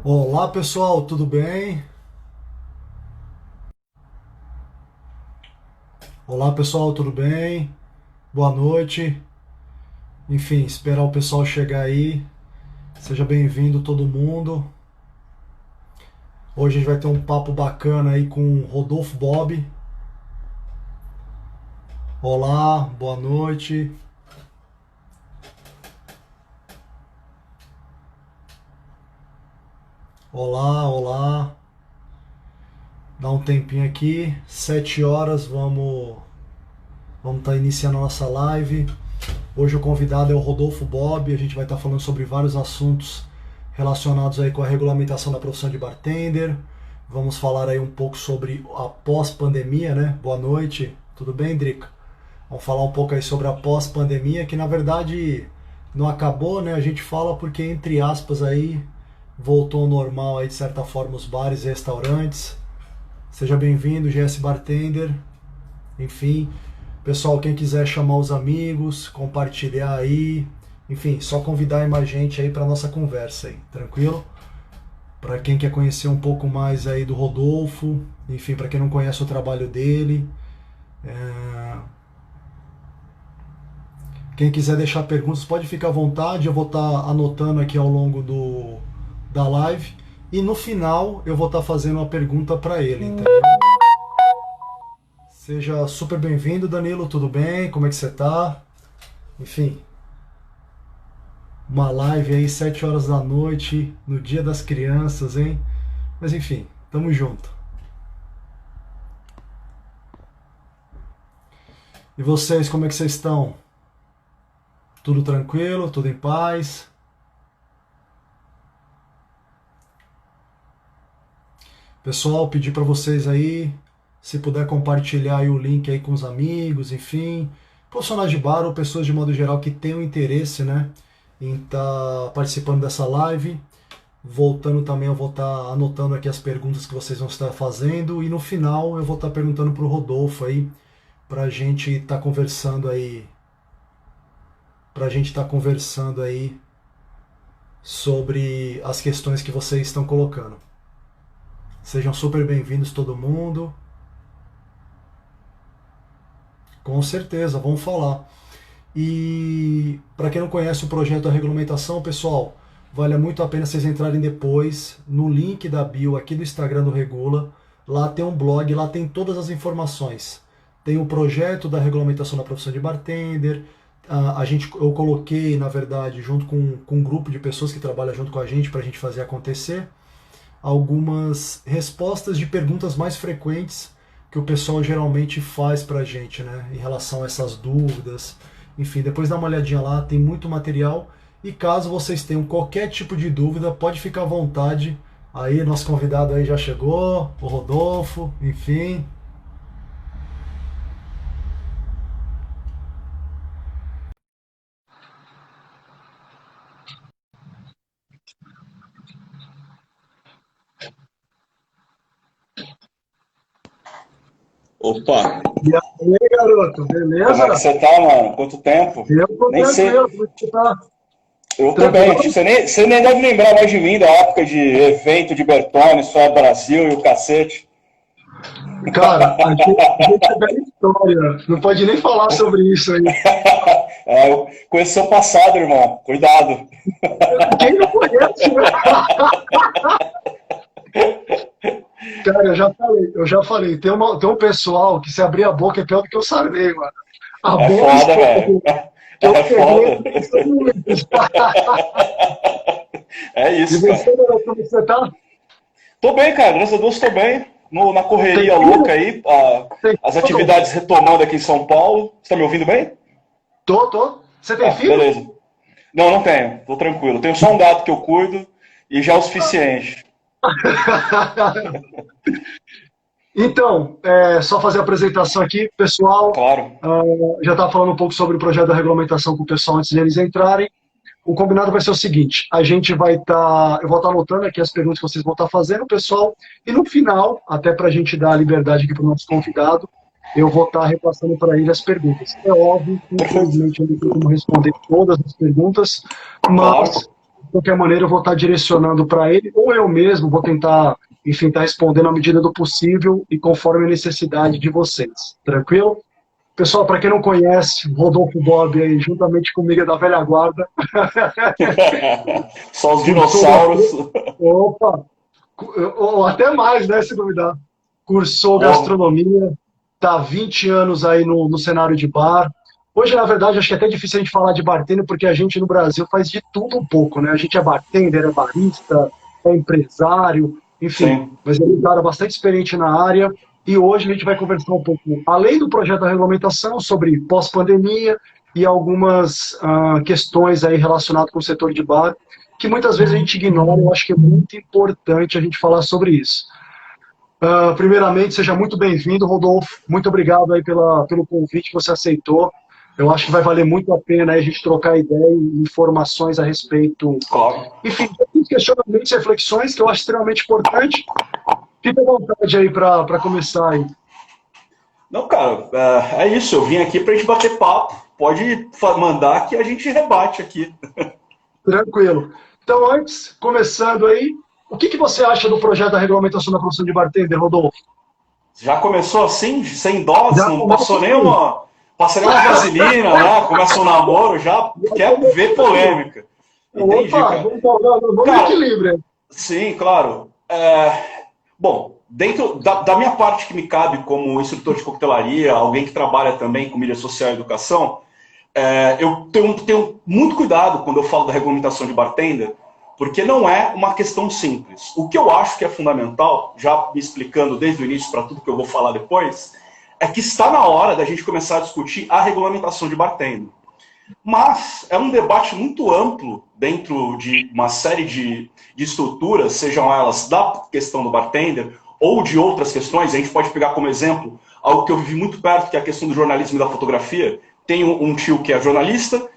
Olá pessoal, tudo bem? Olá pessoal, tudo bem? Boa noite. Enfim, esperar o pessoal chegar aí. Seja bem-vindo todo mundo. Hoje a gente vai ter um papo bacana aí com o Rodolfo Bob. Olá, boa noite. Olá, olá. Dá um tempinho aqui, 7 horas, vamos estar iniciando a nossa live. Hoje o convidado é o Rodolfo Bob, a gente vai estar falando sobre vários assuntos relacionados aí com a regulamentação da profissão de bartender. Vamos falar aí um pouco sobre a pós-pandemia, né? Boa noite, tudo bem, Drica? Vamos falar um pouco aí sobre a pós-pandemia, que na verdade não acabou, né? A gente fala porque, entre aspas, aí voltou ao normal aí de certa forma os bares e restaurantes. Seja bem-vindo, GS Bartender. Enfim, pessoal, quem quiser chamar os amigos, compartilhar aí, enfim, só convidar aí mais gente aí para nossa conversa aí, tranquilo? Para quem quer conhecer um pouco mais aí do Rodolfo, enfim, para quem não conhece o trabalho dele, é, quem quiser deixar perguntas pode ficar à vontade, eu vou estar anotando aqui ao longo da live e no final eu vou estar fazendo uma pergunta para ele, entendeu? Seja super bem-vindo, Danilo, tudo bem? Como é que você tá? Enfim, uma live aí, 7 horas da noite, no Dia das Crianças, hein? Mas enfim, tamo junto. E vocês, como é que vocês estão? Tudo tranquilo? Tudo em paz? Pessoal, pedi para vocês aí, se puder compartilhar aí o link aí com os amigos, enfim, profissionais de bar ou pessoas de modo geral que tenham interesse, né, em estar participando dessa live. Voltando também, eu vou estar anotando aqui as perguntas que vocês vão estar fazendo e no final eu vou estar perguntando para o Rodolfo aí, para a gente estar conversando aí, para a gente estar conversando aí sobre as questões que vocês estão colocando. Sejam super bem-vindos todo mundo. Com certeza, vamos falar. E para quem não conhece o projeto da regulamentação, pessoal, vale muito a pena vocês entrarem depois no link da bio aqui do Instagram do Regula. Lá tem um blog, lá tem todas as informações. Tem o projeto da regulamentação da profissão de bartender. Eu coloquei, na verdade, junto com um grupo de pessoas que trabalham junto com a gente para a gente fazer acontecer, algumas respostas de perguntas mais frequentes que o pessoal geralmente faz para a gente, né, em relação a essas dúvidas. Enfim, depois dá uma olhadinha lá, tem muito material. E caso vocês tenham qualquer tipo de dúvida, pode ficar à vontade. Aí, nosso convidado aí já chegou, o Rodolfo, enfim. Opa, E aí, garoto, como é que beleza? você tá, mano? Quanto tempo? Eu tô Nem sei. tranquilo, como é que você tá? Eu tô bem. Acho que Tranquilão? você nem deve lembrar mais de mim da época de evento de Bertone, só Brasil e o cacete. Cara, a gente é velha história, não pode nem falar sobre isso aí. Eu conheço seu passado, irmão. Cuidado. Quem não conhece, né? Cara, eu já falei, tem um pessoal que se abrir a boca é pior do que eu sarney, mano. A É boa foda, história velho. que eu É peguei foda. são muitos. É E isso, cara. você, garoto, como você tá? Tô bem, cara. Graças a Deus tô bem. Na Tem correria louca filho? aí, Tem as filho? atividades retomando aqui em São Paulo. Você tá me ouvindo bem? Tô. Você tem Ah, filho? beleza. Não, não tenho. Tô tranquilo. Tenho só um gato que eu cuido e já é o suficiente. Então, só fazer a apresentação aqui, pessoal. Claro. Já estava falando um pouco sobre o projeto da regulamentação com o pessoal antes deles entrarem. O combinado vai ser o seguinte: a gente vai estar, eu vou estar anotando aqui as perguntas que vocês vão estar fazendo, pessoal, e no final, até para a gente dar a liberdade aqui para o nosso convidado, eu vou estar repassando para ele as perguntas. É óbvio, Perfeito. infelizmente eu não tenho como responder todas as perguntas, mas Claro. qualquer maneira eu vou estar direcionando para ele, ou eu mesmo vou tentar, enfim, estar respondendo à medida do possível e conforme a necessidade de vocês. Tranquilo? Pessoal, para quem não conhece, Rodolfo Bob aí, juntamente comigo é da velha guarda. Só os dinossauros. Opa! Ou até mais, né, se duvidar. Cursou Bom, gastronomia, tá há 20 anos aí no cenário de bar. Hoje, na verdade, acho que é até difícil a gente falar de bartender, porque a gente no Brasil faz de tudo um pouco, né? A gente é bartender, é barista, é empresário, enfim. sim. Mas é um cara bastante experiente na área. E hoje a gente vai conversar um pouco, além do projeto da regulamentação, sobre pós-pandemia e algumas questões aí relacionadas com o setor de bar, que muitas vezes a gente ignora. Eu acho que é muito importante a gente falar sobre isso. Primeiramente, seja muito bem-vindo, Rodolfo. Muito obrigado aí pelo convite que você aceitou. Eu acho que vai valer muito a pena aí a gente trocar ideia e informações a respeito. Claro. Enfim, questionamentos e reflexões que eu acho extremamente importante. Fique à vontade aí para começar aí. Não, cara, é isso. Eu vim aqui pra gente bater papo. Pode mandar que a gente rebate aqui. Tranquilo. Então, antes, começando aí, o que você acha do projeto da regulamentação da profissão de bartender, Rodolfo? Já começou assim, sem doses, Já não começa passou assim. nenhuma vaselina, né? Começa um namoro, já quer ver polêmica. Entendi, Opa, cara. vamos no Cara, equilíbrio. sim, claro. Bom, dentro da minha parte que me cabe como instrutor de coquetelaria, alguém que trabalha também com mídia social e educação, eu tenho muito cuidado quando eu falo da regulamentação de bartender, porque não é uma questão simples. O que eu acho que é fundamental, já me explicando desde o início para tudo que eu vou falar depois, é que está na hora da gente começar a discutir a regulamentação de bartender. Mas é um debate muito amplo dentro de uma série de estruturas, sejam elas da questão do bartender ou de outras questões. A gente pode pegar como exemplo algo que eu vivi muito perto, que é a questão do jornalismo e da fotografia. Tenho um tio que é jornalista,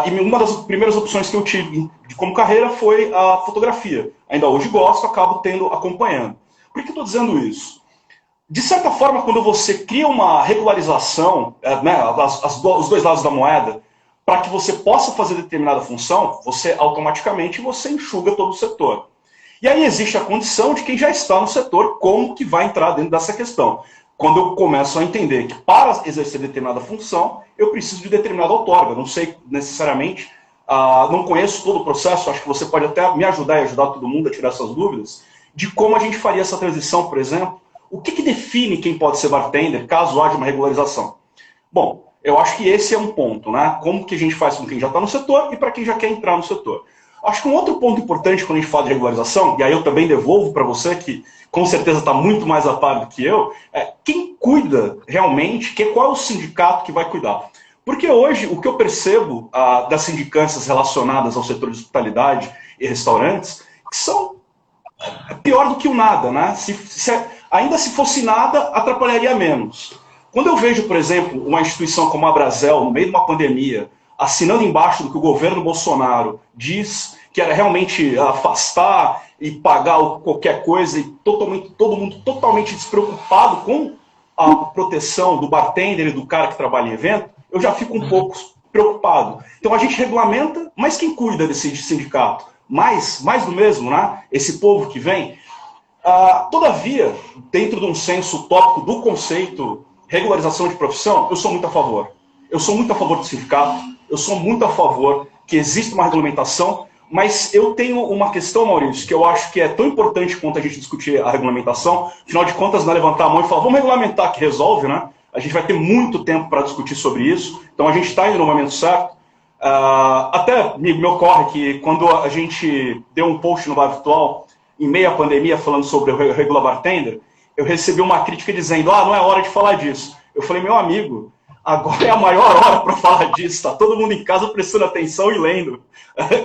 e uma das primeiras opções que eu tive como carreira foi a fotografia. Ainda hoje gosto, acabo acompanhando. Por que eu estou dizendo isso? De certa forma, quando você cria uma regularização, né, os dois lados da moeda, para que você possa fazer determinada função, você automaticamente enxuga todo o setor. E aí existe a condição de quem já está no setor, como que vai entrar dentro dessa questão. Quando eu começo a entender que para exercer determinada função, eu preciso de determinada outorga. Não sei necessariamente, não conheço todo o processo, acho que você pode até me ajudar e ajudar todo mundo a tirar essas dúvidas, de como a gente faria essa transição, por exemplo. O que define quem pode ser bartender, caso haja uma regularização? Bom, eu acho que esse é um ponto, né? Como que a gente faz com quem já está no setor e para quem já quer entrar no setor. Acho que um outro ponto importante quando a gente fala de regularização, e aí eu também devolvo para você, que com certeza está muito mais a par do que eu, é quem cuida realmente, qual é o sindicato que vai cuidar. Porque hoje o que eu percebo das sindicâncias relacionadas ao setor de hospitalidade e restaurantes, que são pior do que o nada, né? Ainda se fosse nada, atrapalharia menos. Quando eu vejo, por exemplo, uma instituição como a Brasel, no meio de uma pandemia, assinando embaixo do que o governo Bolsonaro diz que era realmente afastar e pagar qualquer coisa, e todo mundo totalmente despreocupado com a proteção do bartender e do cara que trabalha em evento, eu já fico um pouco preocupado. Então a gente regulamenta, mas quem cuida desse sindicato? Mais do mesmo, né? Esse povo que vem. Todavia, dentro de um senso utópico do conceito regularização de profissão, eu sou muito a favor. Eu sou muito a favor do sindicato, eu sou muito a favor que exista uma regulamentação, mas eu tenho uma questão, Maurício, que eu acho que é tão importante quanto a gente discutir a regulamentação. Afinal de contas, não é levantar a mão e falar, vamos regulamentar que resolve, né? A gente vai ter muito tempo para discutir sobre isso, então a gente está indo no momento certo. Até me ocorre que quando a gente deu um post no Bar Virtual, em meio à pandemia, falando sobre o Regula Bartender, eu recebi uma crítica dizendo, não é hora de falar disso. Eu falei, meu amigo, agora é a maior hora para falar disso, está todo mundo em casa prestando atenção e lendo.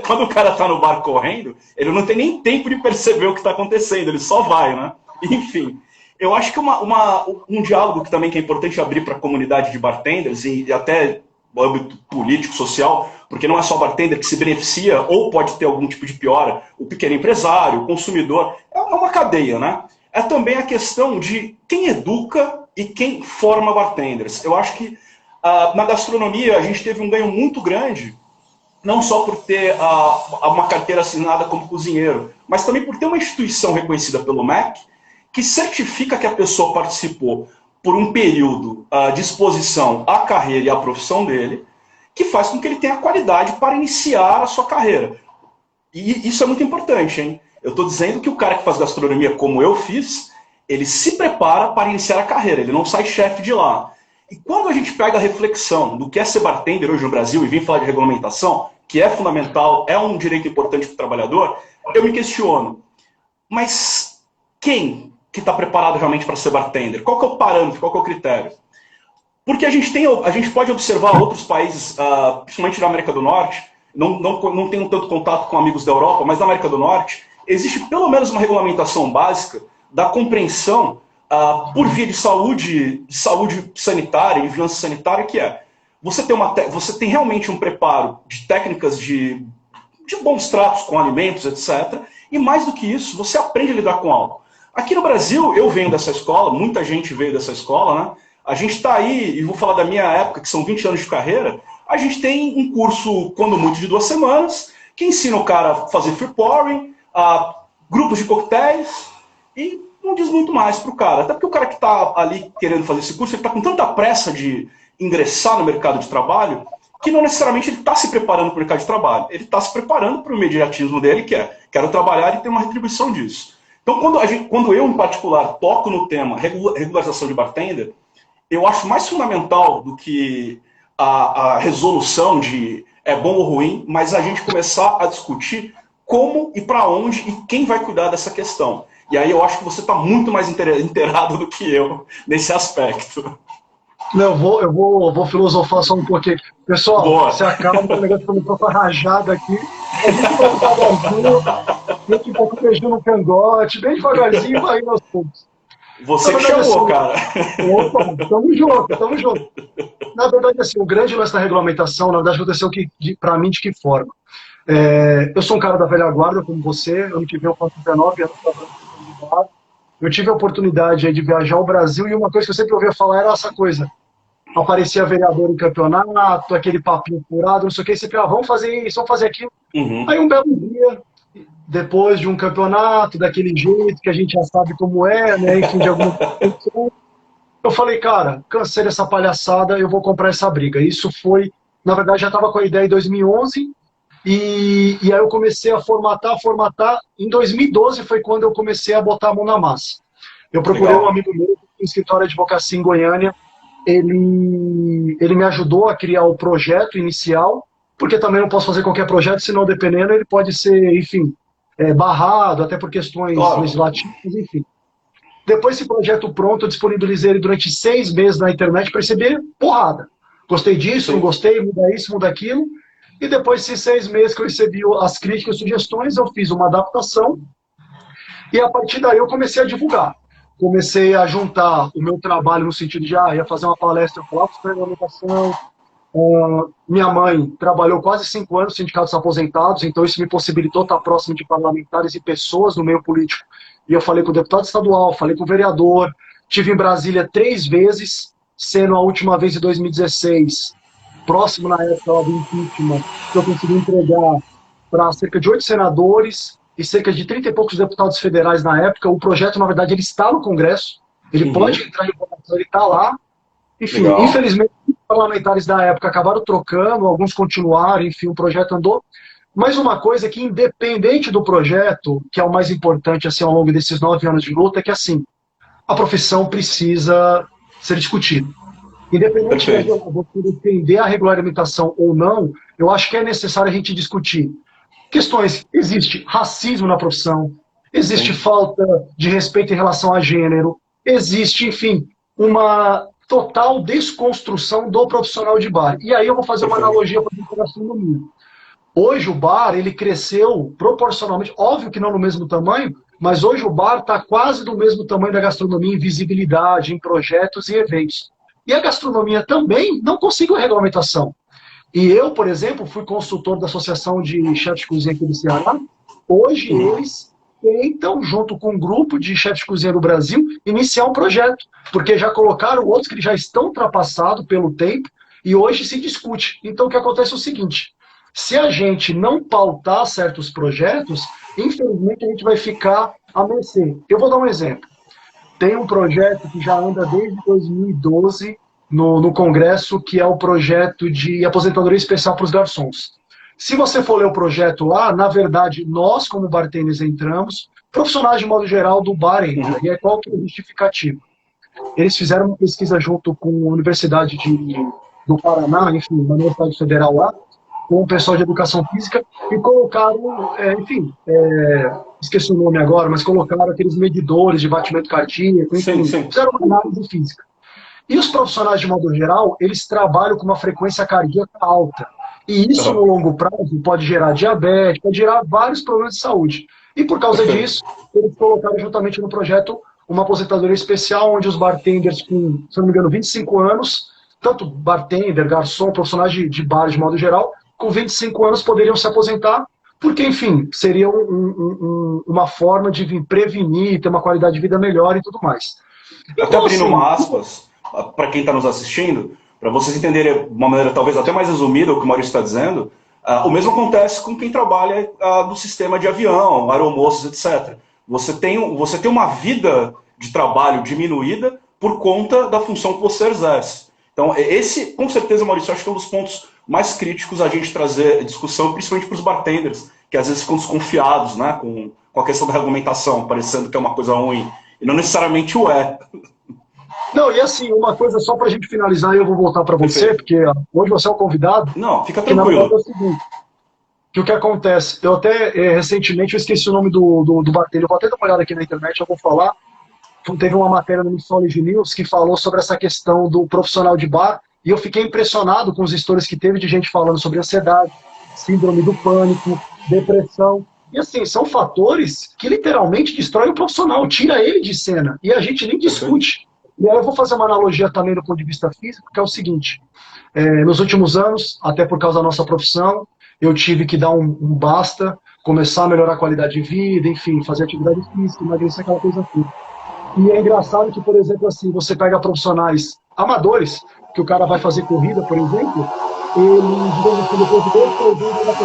Quando o cara está no bar correndo, ele não tem nem tempo de perceber o que está acontecendo, ele só vai, né? Enfim, eu acho que um diálogo que também é importante abrir para a comunidade de bartenders e até o âmbito político, social, porque não é só o bartender que se beneficia ou pode ter algum tipo de piora, o pequeno empresário, o consumidor, é uma cadeia, né? É também a questão de quem educa e quem forma bartenders. Eu acho que na gastronomia a gente teve um ganho muito grande não só por ter uma carteira assinada como cozinheiro, mas também por ter uma instituição reconhecida pelo MEC que certifica que a pessoa participou por um período de exposição à carreira e à profissão dele, que faz com que ele tenha qualidade para iniciar a sua carreira. E isso é muito importante, hein? Eu estou dizendo que o cara que faz gastronomia como eu fiz, ele se prepara para iniciar a carreira, ele não sai chefe de lá. E quando a gente pega a reflexão do que é ser bartender hoje no Brasil e vem falar de regulamentação, que é fundamental, é um direito importante para o trabalhador, eu me questiono, mas quem que está preparado realmente para ser bartender? Qual que é o parâmetro, qual que é o critério? Porque a gente pode observar outros países, principalmente na América do Norte, não tenho tanto contato com amigos da Europa, mas na América do Norte, existe pelo menos uma regulamentação básica da compreensão por via de saúde sanitária e vigilância sanitária, que é você tem realmente um preparo de técnicas de bons tratos com alimentos, etc. E mais do que isso, você aprende a lidar com álcool. Aqui no Brasil, eu venho dessa escola, muita gente veio dessa escola, né? A gente está aí, e vou falar da minha época, que são 20 anos de carreira, a gente tem um curso, quando muito, de 2 semanas, que ensina o cara a fazer free pouring, grupos de coquetéis, e não diz muito mais para o cara. Até porque o cara que está ali querendo fazer esse curso, ele está com tanta pressa de ingressar no mercado de trabalho, que não necessariamente ele está se preparando para o mercado de trabalho. Ele está se preparando para o imediatismo dele, que é, quero trabalhar e ter uma retribuição disso. Então, quando eu, em particular, toco no tema regularização de bartender, eu acho mais fundamental do que a resolução de é bom ou ruim, mas a gente começar a discutir como e para onde e quem vai cuidar dessa questão. E aí eu acho que você está muito mais inteirado do que eu nesse aspecto. Não, eu vou filosofar só um pouquinho. Pessoal, Boa. se acalma, o negócio está muito rajado aqui. A gente vai devagarzinho, tem que botar um beijinho no cangote, bem devagarzinho, vai aos poucos. Você que chamou, cara. Opa, tamo junto. Na verdade, assim, o grande lance da regulamentação, na verdade, aconteceu para mim de que forma? Eu sou um cara da velha guarda, como você, ano que vem eu faço 19 anos trabalhando. Eu tive a oportunidade de viajar ao Brasil e uma coisa que eu sempre ouvia falar era essa coisa. Aparecia vereador em campeonato, aquele papinho furado, não sei o que, e sempre, vamos fazer isso, vamos fazer aquilo. Uhum. Aí um belo dia, depois de um campeonato, daquele jeito que a gente já sabe como é, né, enfim, de alguma coisa, eu falei, cara, cansei dessa palhaçada, eu vou comprar essa briga. Isso foi, na verdade, já estava com a ideia em 2011, e aí eu comecei a formatar. Em 2012 foi quando eu comecei a botar a mão na massa. Eu procurei um amigo meu, um escritório de advocacia em Goiânia, ele me ajudou a criar o projeto inicial, porque também não posso fazer qualquer projeto, senão dependendo ele pode ser, enfim, barrado, até por questões legislativas, enfim. Depois desse projeto pronto, eu disponibilizei ele durante 6 meses na internet para receber porrada. Gostei disso, não gostei, muda isso, muda aquilo. E depois desses 6 meses que eu recebi as críticas e sugestões, eu fiz uma adaptação e a partir daí eu comecei a divulgar. Comecei a juntar o meu trabalho no sentido de, ia fazer uma palestra, falar sobre regulamentação. Minha mãe trabalhou quase 5 anos no Sindicato dos Aposentados, então isso me possibilitou estar próximo de parlamentares e pessoas no meio político. E eu falei com o deputado estadual, falei com o vereador, estive em Brasília 3 vezes, sendo a última vez em 2016, próximo na época do impeachment, que eu consegui entregar para cerca de 8 senadores e cerca de 30 e poucos deputados federais na época. O projeto, na verdade, ele está no Congresso, ele pode entrar em votação, ele está lá. Enfim, infelizmente, os parlamentares da época acabaram trocando, alguns continuaram, enfim, o projeto andou. Mas uma coisa que, independente do projeto, que é o mais importante assim, ao longo desses 9 anos de luta, é que assim, a profissão precisa ser discutida. Independente de você defender a regulamentação ou não, eu acho que é necessário a gente discutir questões. Existe racismo na profissão, existe falta de respeito em relação a gênero, existe, enfim, uma total desconstrução do profissional de bar. E aí eu vou fazer uma analogia para a gastronomia. Hoje o bar, ele cresceu proporcionalmente, óbvio que não no mesmo tamanho, mas hoje o bar está quase do mesmo tamanho da gastronomia em visibilidade, em projetos e eventos. E a gastronomia também não conseguiu regulamentação. E eu, por exemplo, fui consultor da Associação de Chefes de Cozinha aqui do Ceará. Hoje eles tentam, junto com um grupo de chefes de cozinha do Brasil, iniciar um projeto, porque já colocaram outros que já estão ultrapassados pelo tempo e hoje se discute. Então o que acontece é o seguinte, Se a gente não pautar certos projetos, infelizmente a gente vai ficar à mercê. Eu vou dar um exemplo. Tem um projeto que já anda desde 2012 no Congresso, que é o projeto de aposentadoria especial para os garçons. Se você for ler o projeto lá, na verdade, nós, como bartenders, entramos, profissionais de modo geral do bar entra. E é qual que é o justificativo? Eles fizeram uma pesquisa junto com a Universidade do Paraná, enfim, uma Universidade Federal lá, com o pessoal de educação física, e colocaram, esqueci o nome agora, mas colocaram aqueles medidores de batimento cardíaco, enfim, fizeram uma análise física. E os profissionais, de modo geral, eles trabalham com uma frequência cardíaca alta. E isso, no longo prazo, pode gerar diabetes, pode gerar vários problemas de saúde. E por causa disso, eles colocaram juntamente no projeto uma aposentadoria especial, onde os bartenders com, se não me engano, 25 anos, tanto bartender, garçom, profissionais de bar de modo geral, com 25 anos poderiam se aposentar, porque, enfim, seria uma forma de prevenir, ter uma qualidade de vida melhor e tudo mais. Então, até abrindo uma aspas, para quem está nos assistindo, para vocês entenderem de uma maneira talvez até mais resumida o que o Maurício está dizendo, o mesmo acontece com quem trabalha no sistema de avião, aeromoços, etc. Você tem uma vida de trabalho diminuída por conta da função que você exerce. Então, esse, com certeza, Maurício, acho que é um dos pontos mais críticos a gente trazer discussão, principalmente para os bartenders, que às vezes ficam desconfiados, né, com a questão da regulamentação, parecendo que é uma coisa ruim, e não necessariamente o é. Não, e assim, uma coisa só para a gente finalizar, e eu vou voltar para você, porque hoje você é o convidado. Não, fica tranquilo. É o seguinte, que o que acontece, eu até recentemente eu esqueci o nome do bartender, eu vou até dar uma olhada aqui na internet, eu vou falar. Teve uma matéria no Mixology News que falou sobre essa questão do profissional de bar, e eu fiquei impressionado com os stories que teve de gente falando sobre ansiedade, síndrome do pânico, depressão. E assim, são fatores que literalmente destroem o profissional, tira ele de cena, e a gente nem discute. E aí eu vou fazer uma analogia também do ponto de vista físico, que é o seguinte, nos últimos anos, até por causa da nossa profissão, eu tive que dar um basta, começar a melhorar a qualidade de vida, enfim, fazer atividade física, emagrecer, aquela coisa toda. E é engraçado que, por exemplo, assim, você pega profissionais amadores, que o cara vai fazer corrida, por exemplo, ele, depois de 2, 3 dias, ele vai ter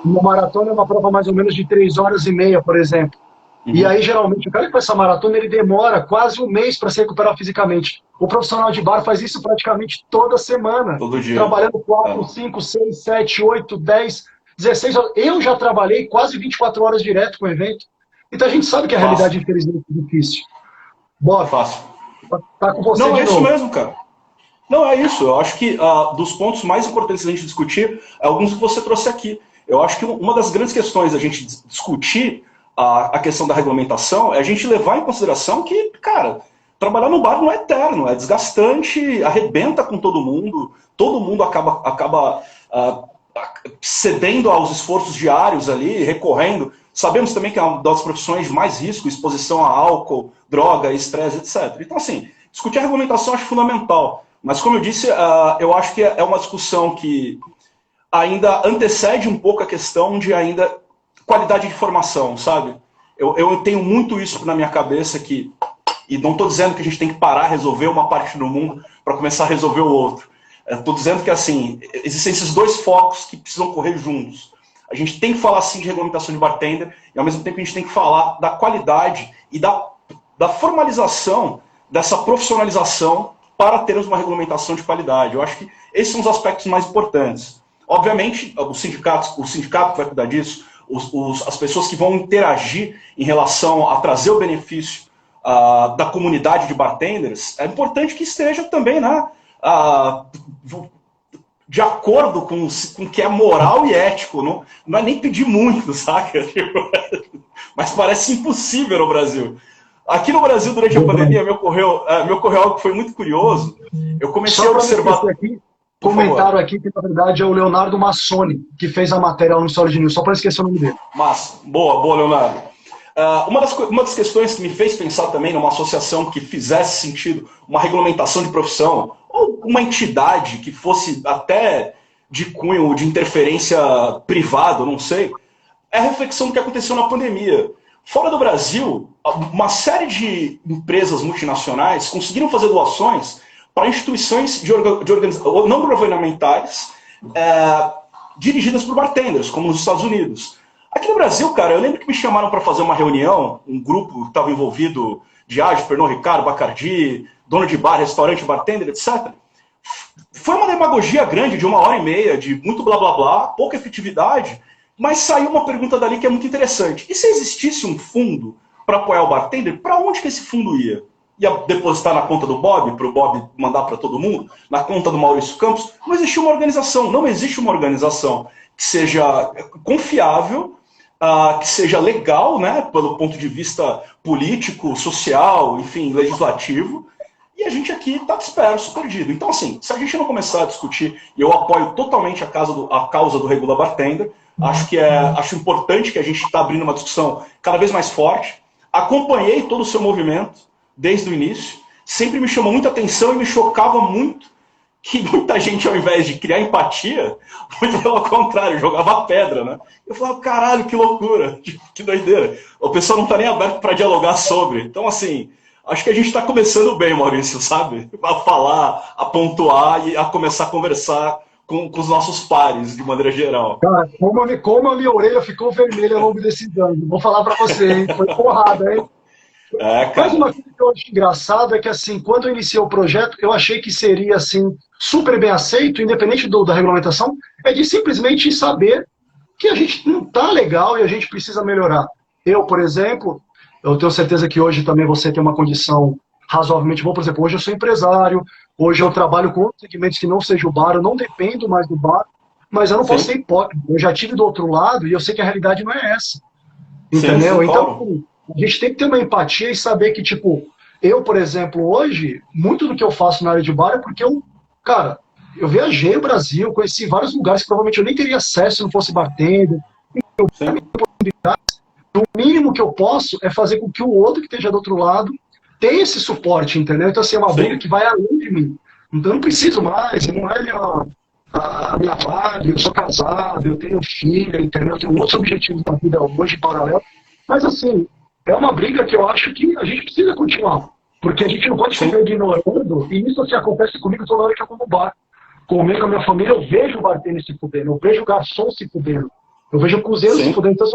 uma maratona é uma prova mais ou menos de 3 horas e meia, por exemplo. E aí, geralmente, o cara que faz essa maratona, ele demora quase um mês para se recuperar fisicamente. O profissional de bar faz isso praticamente toda semana. Todo dia. Trabalhando 4, 5, 6, 7, 8, 10, 16 horas. Eu já trabalhei quase 24 horas direto com o evento. Então a gente sabe que a realidade, infelizmente, é difícil. Bora. Fácil. Tá com você. Não, é isso mesmo, cara. Não, é isso. Eu acho que dos pontos mais importantes da gente discutir, é alguns que você trouxe aqui. Eu acho que uma das grandes questões da gente discutir a questão da regulamentação é a gente levar em consideração que, cara, trabalhar no bar não é eterno, é desgastante, arrebenta com todo mundo acaba cedendo aos esforços diários ali, recorrendo. Sabemos também que é uma das profissões de mais risco, exposição a álcool, droga, estresse, etc. Então, assim, discutir a regulamentação eu acho fundamental. Mas, como eu disse, eu acho que é uma discussão que ainda antecede um pouco a questão de ainda qualidade de formação, sabe? Eu tenho muito isso na minha cabeça que, e não estou dizendo que a gente tem que parar, resolver uma parte do mundo para começar a resolver o outro. Estou dizendo que, assim, existem esses dois focos que precisam correr juntos. A gente tem que falar, sim, de regulamentação de bartender, e ao mesmo tempo a gente tem que falar da qualidade e da formalização dessa profissionalização para termos uma regulamentação de qualidade. Eu acho que esses são os aspectos mais importantes. Obviamente, o sindicato vai cuidar disso, as pessoas que vão interagir em relação a trazer o benefício da comunidade de bartenders, é importante que esteja também, né, de acordo com o que é moral e ético. Não é nem pedir muito, saca? Mas parece impossível no Brasil. Aqui no Brasil, durante a pandemia, me ocorreu algo que foi muito curioso. Eu comecei a observar... Comentaram aqui que, na verdade, é o Leonardo Massoni, que fez a matéria no Mixology News, só para esquecer o nome dele. Mas, boa, Leonardo. Uma das questões que me fez pensar também numa associação que fizesse sentido, uma regulamentação de profissão, ou uma entidade que fosse até de cunho de interferência privada, não sei, é a reflexão do que aconteceu na pandemia. Fora do Brasil, uma série de empresas multinacionais conseguiram fazer doações para instituições não governamentais dirigidas por bartenders, como nos Estados Unidos. Aqui no Brasil, cara, eu lembro que me chamaram para fazer uma reunião, um grupo que estava envolvido, Diageo, Pernod Ricard, Bacardi, dono de bar, restaurante, bartender, etc. Foi uma demagogia grande, de 1h30, de muito blá blá blá, pouca efetividade, mas saiu uma pergunta dali que é muito interessante. E se existisse um fundo para apoiar o bartender, para onde que esse fundo ia? Ia depositar na conta do Bob, para o Bob mandar para todo mundo? Na conta do Maurício Campos? Não existia uma organização, não existe uma organização que seja confiável, que seja legal, né, pelo ponto de vista político, social, enfim, legislativo, e a gente aqui está disperso, perdido. Então, assim, se a gente não começar a discutir, e eu apoio totalmente a causa do Regula Bartender, acho importante que a gente está abrindo uma discussão cada vez mais forte. Acompanhei todo o seu movimento desde o início, sempre me chamou muita atenção e me chocava muito que muita gente, ao invés de criar empatia, muito pelo contrário, jogava pedra, né? Eu falava, caralho, que loucura, que doideira. O pessoal não está nem aberto para dialogar sobre. Então, assim, acho que a gente está começando bem, Maurício, sabe? A falar, a pontuar e a começar a conversar com os nossos pares, de maneira geral. Cara, como a minha orelha ficou vermelha ao longo desses anos. Vou falar para você, hein? Foi porrada, hein? Mas uma coisa que eu acho engraçado é que, assim, quando eu iniciei o projeto, eu achei que seria, assim, super bem aceito, independente da regulamentação, é de simplesmente saber que a gente não está legal e a gente precisa melhorar. Eu, por exemplo, eu tenho certeza que hoje também você tem uma condição razoavelmente boa. Por exemplo, hoje eu sou empresário, hoje eu trabalho com outros segmentos que não seja o bar, eu não dependo mais do bar, mas eu não posso ser hipócrita. Eu já tive do outro lado e eu sei que a realidade não é essa. Entendeu? Então, a gente tem que ter uma empatia e saber que, tipo, eu, por exemplo, hoje, muito do que eu faço na área de bar é porque eu viajei o Brasil, conheci vários lugares que provavelmente eu nem teria acesso se não fosse bartender. O mínimo que eu posso é fazer com que o outro que esteja do outro lado tenha esse suporte, entendeu? Então, assim, é uma briga que vai além de mim. Então, eu não preciso mais, não é a minha vaga, eu sou casado, eu tenho filha, entendeu? Eu tenho outros objetivos na vida hoje, em paralelo. Mas, assim, é uma briga que eu acho que a gente precisa continuar. Porque a gente não pode ficar ignorando, e isso, assim, acontece comigo toda hora que eu como bar. Comigo, com a minha família, eu vejo o bartender se fudendo, eu vejo o garçom se fudendo, eu vejo o cozinheiro se fudendo. Então,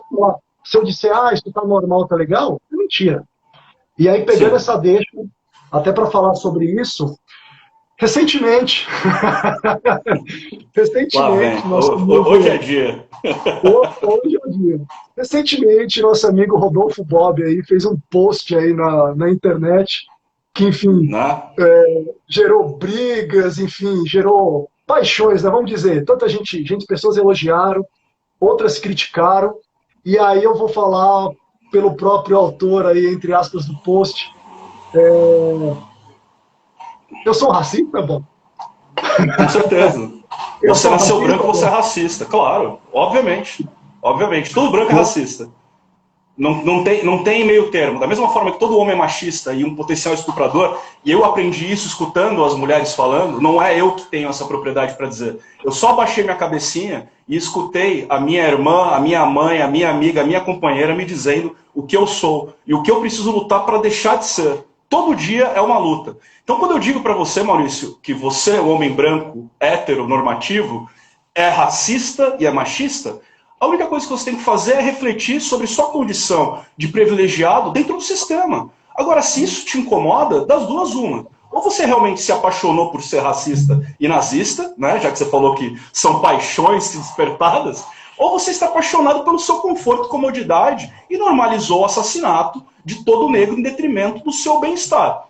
se eu disser, isso tá normal, tá legal, é mentira. E aí, pegando essa deixa, até para falar sobre isso, recentemente, hoje é dia. Hoje é dia. Recentemente, nosso amigo Rodolfo Bob aí fez um post aí na internet que, enfim, gerou brigas, enfim, gerou paixões, né? Vamos dizer, tanta gente, pessoas elogiaram, outras criticaram, e aí eu vou falar pelo próprio autor aí, entre aspas, do post. Eu sou racista, Bob? Com certeza. Você nasceu branco, você é racista. Claro, obviamente. Obviamente. Todo branco é racista. Não tem meio termo. Da mesma forma que todo homem é machista e um potencial estuprador, e eu aprendi isso escutando as mulheres falando, não é eu que tenho essa propriedade para dizer. Eu só baixei minha cabecinha e escutei a minha irmã, a minha mãe, a minha amiga, a minha companheira me dizendo o que eu sou e o que eu preciso lutar para deixar de ser. Todo dia é uma luta. Então, quando eu digo para você, Maurício, que você, o homem branco, heteronormativo, é racista e é machista, a única coisa que você tem que fazer é refletir sobre sua condição de privilegiado dentro do sistema. Agora, se isso te incomoda, das duas, uma. Ou você realmente se apaixonou por ser racista e nazista, né, já que você falou que são paixões despertadas, ou você está apaixonado pelo seu conforto e comodidade e normalizou o assassinato de todo negro em detrimento do seu bem-estar.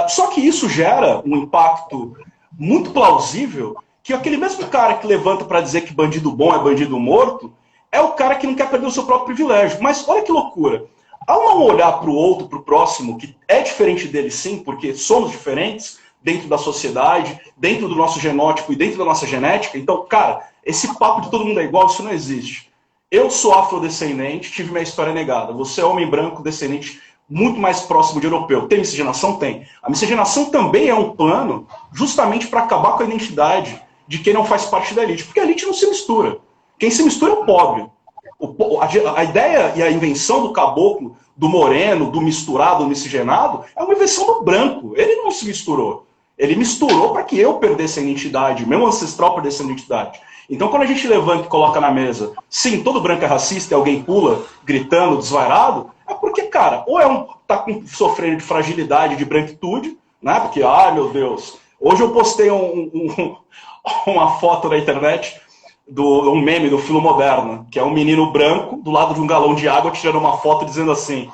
Só que isso gera um impacto muito plausível, que aquele mesmo cara que levanta para dizer que bandido bom é bandido morto, é o cara que não quer perder o seu próprio privilégio. Mas olha que loucura. Ao não olhar para o outro, para o próximo, que é diferente dele sim, porque somos diferentes dentro da sociedade, dentro do nosso genótipo e dentro da nossa genética, então, cara, esse papo de todo mundo é igual, isso não existe. Eu sou afrodescendente, tive minha história negada. Você é homem branco, descendente muito mais próximo de europeu. Tem miscigenação? Tem. A miscigenação também é um plano justamente para acabar com a identidade de quem não faz parte da elite. Porque a elite não se mistura. Quem se mistura é o pobre. A ideia e a invenção do caboclo, do moreno, do misturado, do miscigenado, é uma invenção do branco. Ele não se misturou. Ele misturou para que eu perdesse a identidade, meu ancestral perdesse a identidade. Então, quando a gente levanta e coloca na mesa, sim, todo branco é racista e alguém pula, gritando, desvairado, é porque, cara, ou tá sofrendo de fragilidade, de branquitude, né? Porque, ai meu Deus, hoje eu postei uma foto na internet, um meme do Filo Moderno, que é um menino branco do lado de um galão de água tirando uma foto dizendo assim: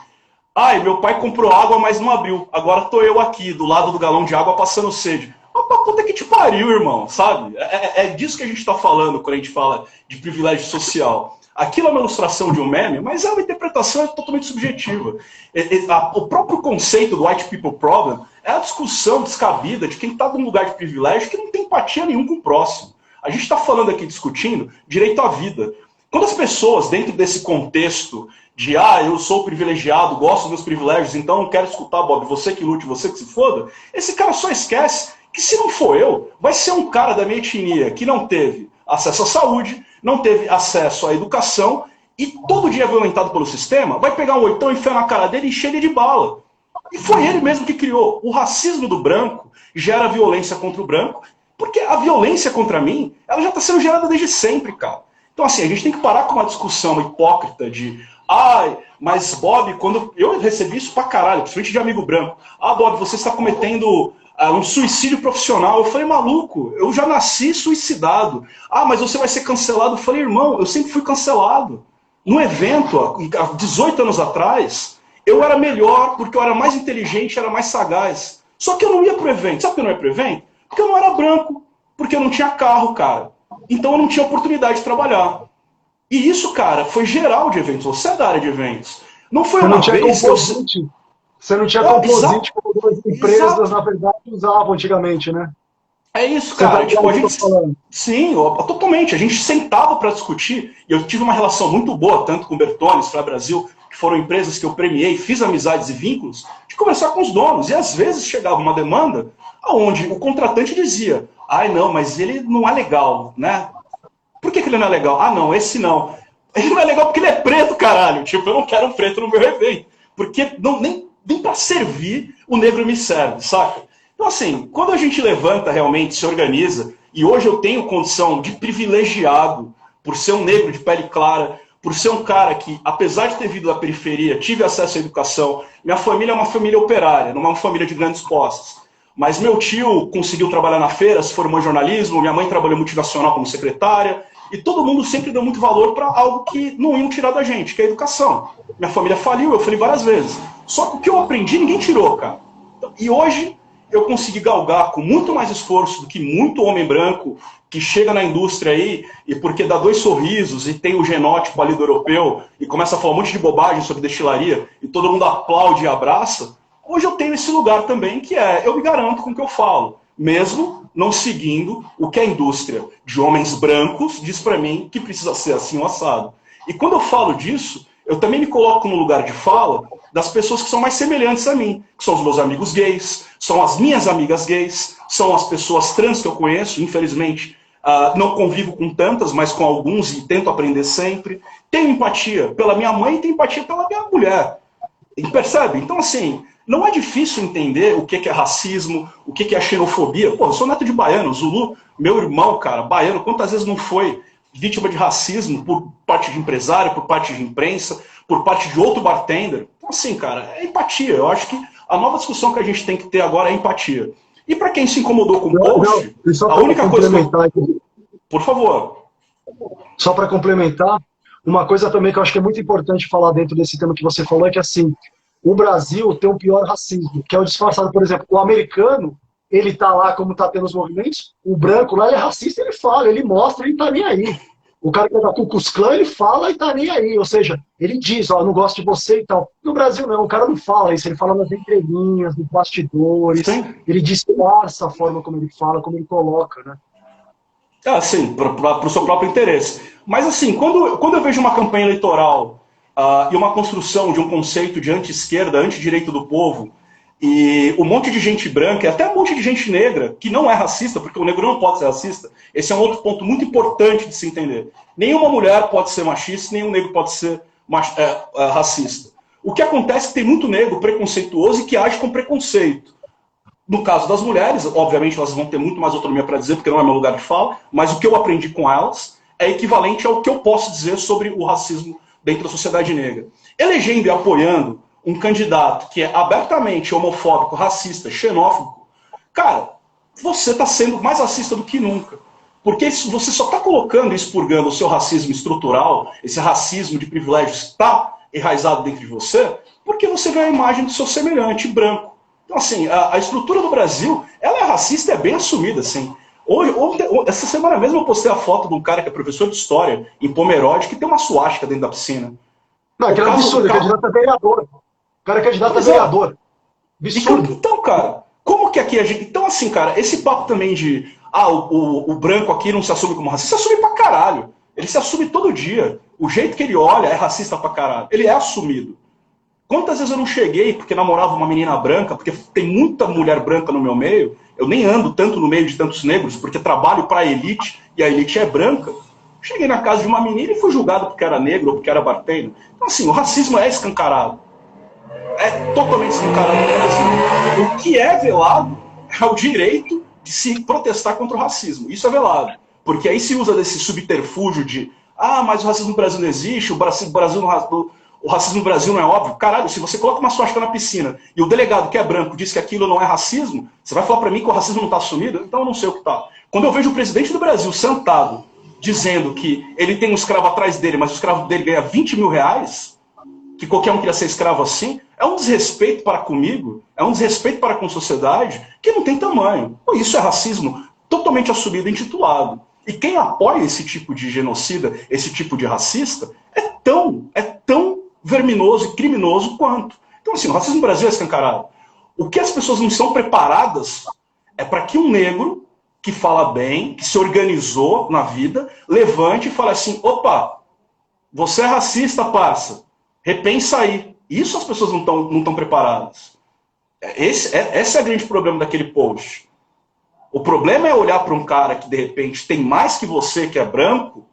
ai, meu pai comprou água, mas não abriu. Agora tô eu aqui, do lado do galão de água, passando sede. Pra puta que te pariu, irmão, sabe? É disso que a gente tá falando quando a gente fala de privilégio social. Aquilo é uma ilustração de um meme, mas é uma interpretação totalmente subjetiva. O próprio conceito do white people problem é a discussão descabida de quem está num lugar de privilégio que não tem empatia nenhum com o próximo. A gente está falando aqui, discutindo direito à vida. Quando as pessoas, dentro desse contexto de eu sou privilegiado, gosto dos meus privilégios, então não quero escutar, Bob, você que lute, você que se foda, esse cara só esquece que se não for eu, vai ser um cara da minha etnia que não teve acesso à saúde, não teve acesso à educação e todo dia violentado pelo sistema, vai pegar um oitão, enfiar na cara dele e encher ele de bala. E foi ele mesmo que criou. O racismo do branco gera violência contra o branco, porque a violência contra mim, ela já está sendo gerada desde sempre, cara. Então, assim, a gente tem que parar com uma discussão hipócrita de mas Bob, quando eu recebi isso pra caralho, principalmente de amigo branco, Bob, você está cometendo um suicídio profissional. Eu falei, maluco, eu já nasci suicidado. Mas você vai ser cancelado. Eu falei, irmão, eu sempre fui cancelado. No evento, há 18 anos atrás, eu era melhor porque eu era mais inteligente, era mais sagaz. Só que eu não ia pro evento. Sabe por que eu não ia pro evento? Porque eu não era branco, porque eu não tinha carro, cara. Então eu não tinha oportunidade de trabalhar. E isso, cara, foi geral de eventos. Você é da área de eventos. Não foi uma vez que Você não tinha composite como as empresas, na verdade, usavam antigamente, né? É isso, cara. Tipo, a gente... Sim, totalmente. A gente sentava para discutir, e eu tive uma relação muito boa, tanto com o Bertones, Fra Brasil, que foram empresas que eu premiei, fiz amizades e vínculos, de conversar com os donos. E às vezes chegava uma demanda onde o contratante dizia, não, mas ele não é legal, né? Por que ele não é legal? Não, esse não. Ele não é legal porque ele é preto, caralho. Tipo, eu não quero um preto no meu evento. Porque nem para servir o negro me serve, saca? Então, assim, quando a gente levanta realmente, se organiza, e hoje eu tenho condição de privilegiado, por ser um negro de pele clara, por ser um cara que, apesar de ter vindo da periferia, tive acesso à educação, minha família é uma família operária, não é uma família de grandes posses. Mas meu tio conseguiu trabalhar na feira, se formou em jornalismo, minha mãe trabalhou multinacional como secretária, e todo mundo sempre deu muito valor para algo que não iam tirar da gente, que é a educação. Minha família faliu, eu falei várias vezes. Só que o que eu aprendi, ninguém tirou, cara. E hoje eu consegui galgar com muito mais esforço do que muito homem branco que chega na indústria aí e porque dá 2 sorrisos e tem o genótipo ali do europeu e começa a falar um monte de bobagem sobre destilaria e todo mundo aplaude e abraça. Hoje eu tenho esse lugar também que eu me garanto com o que eu falo, mesmo não seguindo o que a indústria de homens brancos diz para mim que precisa ser assim ou assado. E quando eu falo disso, eu também me coloco no lugar de fala das pessoas que são mais semelhantes a mim, que são os meus amigos gays, são as minhas amigas gays, são as pessoas trans que eu conheço, infelizmente, não convivo com tantas, mas com alguns e tento aprender sempre. Tenho empatia pela minha mãe e tenho empatia pela minha mulher. E percebe? Então, assim, não é difícil entender o que é racismo, o que é xenofobia. Pô, eu sou neto de baiano, Zulu, meu irmão, cara, baiano, quantas vezes não foi vítima de racismo por parte de empresário, por parte de imprensa, por parte de outro bartender? Então, assim, cara, é empatia. Eu acho que a nova discussão que a gente tem que ter agora é empatia. E para quem se incomodou com o post, a única coisa que eu... Por favor. Só para complementar, uma coisa também que eu acho que é muito importante falar dentro desse tema que você falou é que, assim, o Brasil tem um pior racismo, que é o disfarçado. Por exemplo, o americano, ele tá lá como tá tendo os movimentos, o branco lá, ele é racista, ele fala, ele mostra, ele tá nem aí. O cara que é da Ku Klux Klan, ele fala e tá nem aí. Ou seja, ele diz, não gosto de você e tal. No Brasil não, o cara não fala isso, ele fala nas entrelinhas, nos bastidores, Sim. Ele disfarça a forma como ele fala, como ele coloca, né? Sim, para o seu próprio interesse. Mas assim, quando eu vejo uma campanha eleitoral e uma construção de um conceito de anti-esquerda, anti-direito do povo, e um monte de gente branca, e até um monte de gente negra, que não é racista, porque o negro não pode ser racista, esse é um outro ponto muito importante de se entender. Nenhuma mulher pode ser machista, nenhum negro pode ser racista. O que acontece é que tem muito negro preconceituoso e que age com preconceito. No caso das mulheres, obviamente elas vão ter muito mais autonomia para dizer, porque não é meu lugar de fala, mas o que eu aprendi com elas é equivalente ao que eu posso dizer sobre o racismo dentro da sociedade negra. Elegendo e apoiando um candidato que é abertamente homofóbico, racista, xenófobo, cara, você está sendo mais racista do que nunca. Porque você só está colocando e expurgando o seu racismo estrutural, esse racismo de privilégios que está enraizado dentro de você, porque você vê a imagem do seu semelhante branco. Então, assim, a estrutura do Brasil, ela é racista e é bem assumida, assim. Essa semana mesmo eu postei a foto de um cara que é professor de história em Pomerode, que tem uma suástica dentro da piscina. Não, aquele absurdo, candidato a vereador. O cara é candidato a vereador. Absurdo. Então, cara, como que aqui a gente... Então, assim, cara, esse papo também de... o branco aqui não se assume como racista, se assume pra caralho. Ele se assume todo dia. O jeito que ele olha é racista pra caralho. Ele é assumido. Quantas vezes eu não cheguei porque namorava uma menina branca, porque tem muita mulher branca no meu meio, eu nem ando tanto no meio de tantos negros, porque trabalho pra elite, e a elite é branca. Cheguei na casa de uma menina e fui julgado porque era negro ou porque era bartender. Então, assim, o racismo é escancarado. É totalmente escancarado no Brasil. O que é velado é o direito de se protestar contra o racismo. Isso é velado. Porque aí se usa desse subterfúgio de mas o racismo no Brasil não existe, o racismo no Brasil não é óbvio. Caralho, se você coloca uma suástica na piscina e o delegado que é branco diz que aquilo não é racismo, você vai falar pra mim que o racismo não está assumido? Então eu não sei o que tá. Quando eu vejo o presidente do Brasil sentado dizendo que ele tem um escravo atrás dele, mas o escravo dele ganha 20 mil reais, que qualquer um queria ser escravo assim, é um desrespeito para comigo, é um desrespeito para com a sociedade que não tem tamanho. Isso é racismo totalmente assumido e intitulado. E quem apoia esse tipo de genocida, esse tipo de racista, é tão verminoso e criminoso quanto. Então, assim, o racismo no Brasil é escancarado. O que as pessoas não estão preparadas é para que um negro que fala bem, que se organizou na vida, levante e fale assim, opa, você é racista, parça, repensa aí. Isso as pessoas não estão preparadas. Esse é o grande problema daquele post. O problema é olhar para um cara que, de repente, tem mais que você, que é branco,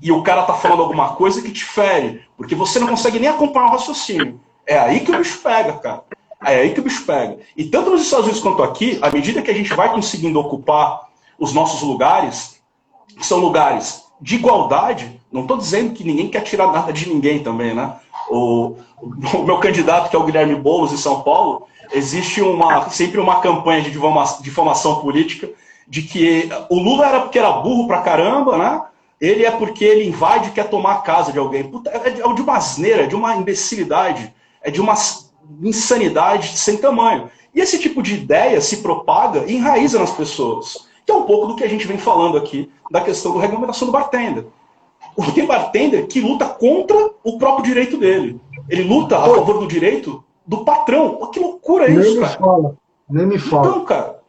e o cara tá falando alguma coisa que te fere, porque você não consegue nem acompanhar o raciocínio. É aí que o bicho pega, cara. É aí que o bicho pega. E tanto nos Estados Unidos quanto aqui, à medida que a gente vai conseguindo ocupar os nossos lugares, que são lugares de igualdade, não estou dizendo que ninguém quer tirar nada de ninguém também, né? O meu candidato, que é o Guilherme Boulos, em São Paulo, existe sempre uma campanha de difamação política de que o Lula era porque era burro pra caramba, né? Ele é porque ele invade e quer tomar a casa de alguém. Puta, é de uma asneira, é de uma imbecilidade, é de uma insanidade sem tamanho. E esse tipo de ideia se propaga e enraiza nas pessoas. Que é um pouco do que a gente vem falando aqui, da questão da regulamentação do bartender. Tem bartender que luta contra o próprio direito dele. Ele luta a favor do direito do patrão. Que loucura é isso, cara? Nem me fala. Então, cara.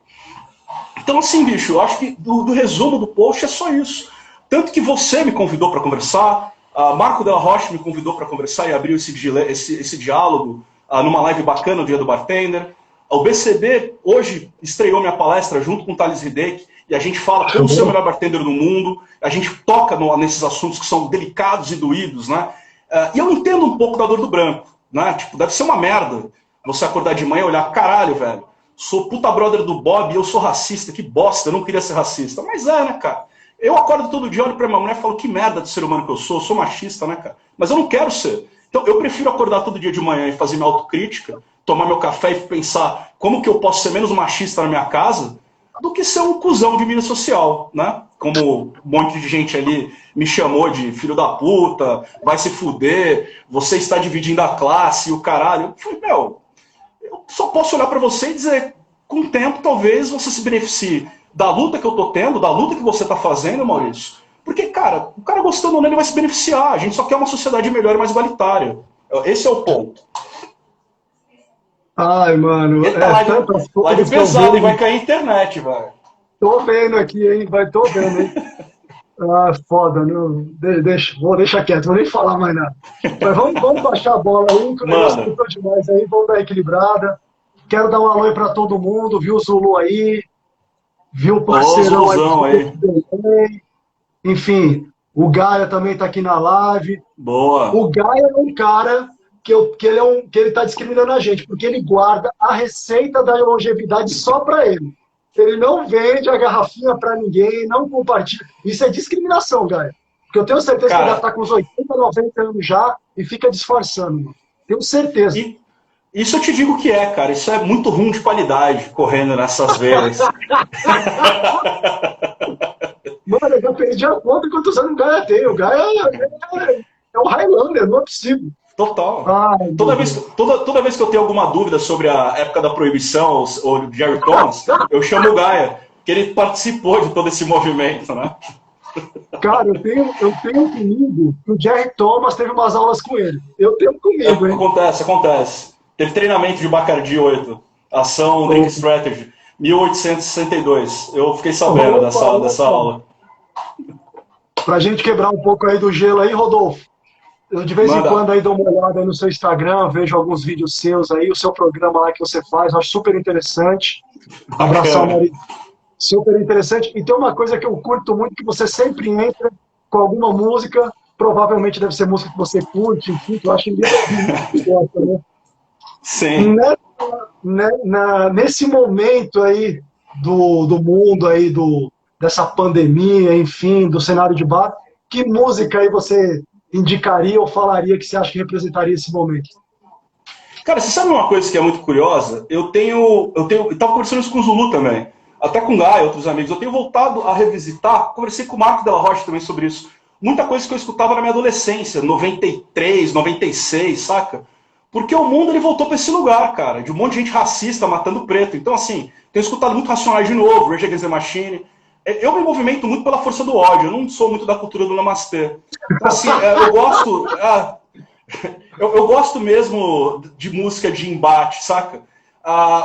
Então, assim, bicho, eu acho que do resumo do post é só isso. Tanto que você me convidou para conversar, a Marco Della Rocha me convidou para conversar e abriu esse diálogo numa live bacana, no Dia do Bartender. O BCB hoje estreou minha palestra junto com o Thales Hideki, e a gente fala como ser o melhor bartender do mundo, a gente toca nesses assuntos que são delicados e doídos, né? E eu entendo um pouco da dor do branco, né? Tipo, deve ser uma merda você acordar de manhã e olhar, caralho, velho, sou puta brother do Bob e eu sou racista, que bosta, eu não queria ser racista. Mas né, cara? Eu acordo todo dia, olho pra minha mulher e falo, que merda de ser humano que eu sou machista, né, cara? Mas eu não quero ser. Então eu prefiro acordar todo dia de manhã e fazer minha autocrítica, tomar meu café e pensar como que eu posso ser menos machista na minha casa, do que ser um cuzão de mídia social, né? Como um monte de gente ali me chamou de filho da puta, vai se fuder, você está dividindo a classe e o caralho. Eu falei, eu só posso olhar pra você e dizer, com o tempo talvez você se beneficie da luta que eu tô tendo, da luta que você tá fazendo, Maurício. Porque, cara, o cara gostando ou não, ele vai se beneficiar. A gente só quer uma sociedade melhor e mais igualitária. Esse é o ponto. Ai, mano. Live pesado e vai cair a internet, velho. Tô vendo aqui, hein? Tô vendo, hein? Foda, não. Vou deixar quieto, vou nem falar mais nada. Mas vamos baixar a bola aí, que o negócio ficou demais aí, vamos dar equilibrada. Quero dar um alô aí pra todo mundo, viu o Zulu aí, viu o parceirão aí. Enfim, o Gaia também tá aqui na live. Boa. O Gaia é um cara que ele tá discriminando a gente, porque ele guarda a receita da longevidade só para ele. Ele não vende a garrafinha para ninguém, não compartilha. Isso é discriminação, Gaia. Porque eu tenho certeza que ele já Cara, tá com uns 80, 90 anos já e fica disfarçando, mano. Tenho certeza. e isso eu te digo que é, cara. Isso é muito rum de qualidade correndo nessas veias. Mano, eu já perdi a conta quantos anos o Gaia tem. O Gaia é o Highlander, não é possível. Total. Ai, Toda vez que eu tenho alguma dúvida sobre a época da proibição ou de Jerry Thomas, eu chamo o Gaia, que ele participou de todo esse movimento, né? cara, eu tenho comigo que o Jerry Thomas teve umas aulas com ele. Eu tenho comigo, hein? Acontece. Teve treinamento de Bacardi 8, ação Drink Strategy, 1862. Eu fiquei sabendo dessa aula. Pra gente quebrar um pouco aí do gelo aí, Rodolfo. Eu de vez em quando aí dou uma olhada aí no seu Instagram, vejo alguns vídeos seus aí, o seu programa lá que você faz, eu acho super interessante. Abraçar o marido. Super interessante. E tem uma coisa que eu curto muito, que você sempre entra com alguma música, provavelmente deve ser música que você curte, enfim, que eu acho que gosta, né? Sim. Nesse momento aí do mundo aí, dessa pandemia, enfim, do cenário de bar, que música aí você indicaria ou falaria que você acha que representaria esse momento? Cara, você sabe uma coisa que é muito curiosa? Eu tava conversando isso com o Zulu também, até com o Gaia, outros amigos. Eu tenho voltado a revisitar, conversei com o Marco Della Rocha também sobre isso. Muita coisa que eu escutava na minha adolescência, 93, 96, saca? Porque o mundo ele voltou para esse lugar, cara, de um monte de gente racista matando preto. Então, assim, tenho escutado muito Racionais de novo, Rage Against the Machine. Eu me movimento muito pela força do ódio, eu não sou muito da cultura do namastê. Então, assim, eu gosto mesmo de música de embate, saca?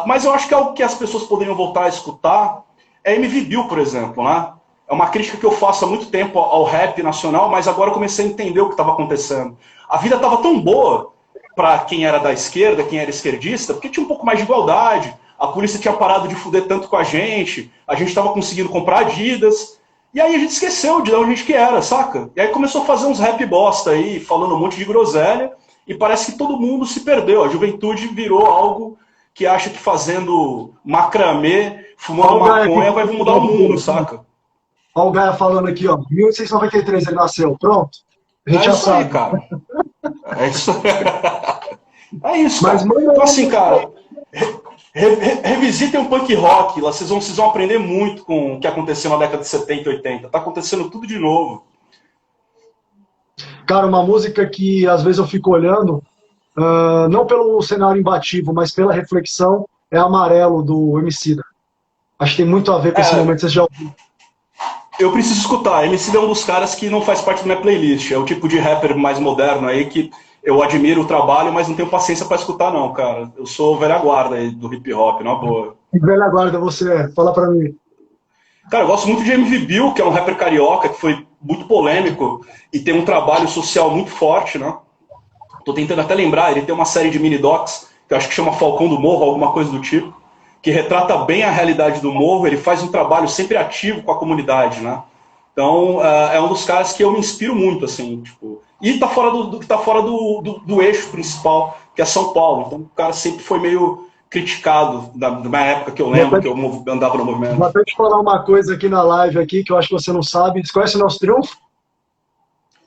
Mas eu acho que algo que as pessoas poderiam voltar a escutar é MV Bill, por exemplo, né? É uma crítica que eu faço há muito tempo ao rap nacional, mas agora eu comecei a entender o que estava acontecendo. A vida estava tão boa para quem era da esquerda, quem era esquerdista, porque tinha um pouco mais de igualdade, a polícia tinha parado de fuder tanto com a gente estava conseguindo comprar Adidas, e aí a gente esqueceu de onde a gente que era, saca? E aí começou a fazer uns rap bosta aí, falando um monte de groselha, e parece que todo mundo se perdeu, a juventude virou algo que acha que fazendo macramê, fumando maconha, vai mudar o mundo, saca? Olha o Gaia falando aqui, ó, 1893 ele nasceu, pronto. A gente já sabe. Aí, cara. É isso aí. É isso, Mas, cara. Então, assim, cara, revisitem o punk rock, lá vocês vão aprender muito com o que aconteceu na década de 70 e 80. Tá acontecendo tudo de novo. Cara, uma música que às vezes eu fico olhando, não pelo cenário imbatível, mas pela reflexão, é Amarelo, do Emicida. Acho que tem muito a ver com esse momento, vocês já ouviram. Eu preciso escutar. Emicida é um dos caras que não faz parte da minha playlist. É o tipo de rapper mais moderno aí que eu admiro o trabalho, mas não tenho paciência pra escutar, não, cara. Eu sou velha guarda aí do hip hop, na boa. Que velha guarda você é? Fala pra mim. Cara, eu gosto muito de MV Bill, que é um rapper carioca, que foi muito polêmico e tem um trabalho social muito forte, né? Tô tentando até lembrar, ele tem uma série de mini-docs, que eu acho que chama Falcão do Morro, alguma coisa do tipo, que retrata bem a realidade do morro, ele faz um trabalho sempre ativo com a comunidade, né? Então, é um dos caras que eu me inspiro muito, assim, tipo... E tá fora do eixo principal, que é São Paulo. Então, o cara sempre foi meio criticado, da minha época que eu lembro, que eu andava no movimento. Vou até te falar uma coisa aqui na live, aqui, que eu acho que você não sabe. Você conhece o Nelson Triunfo?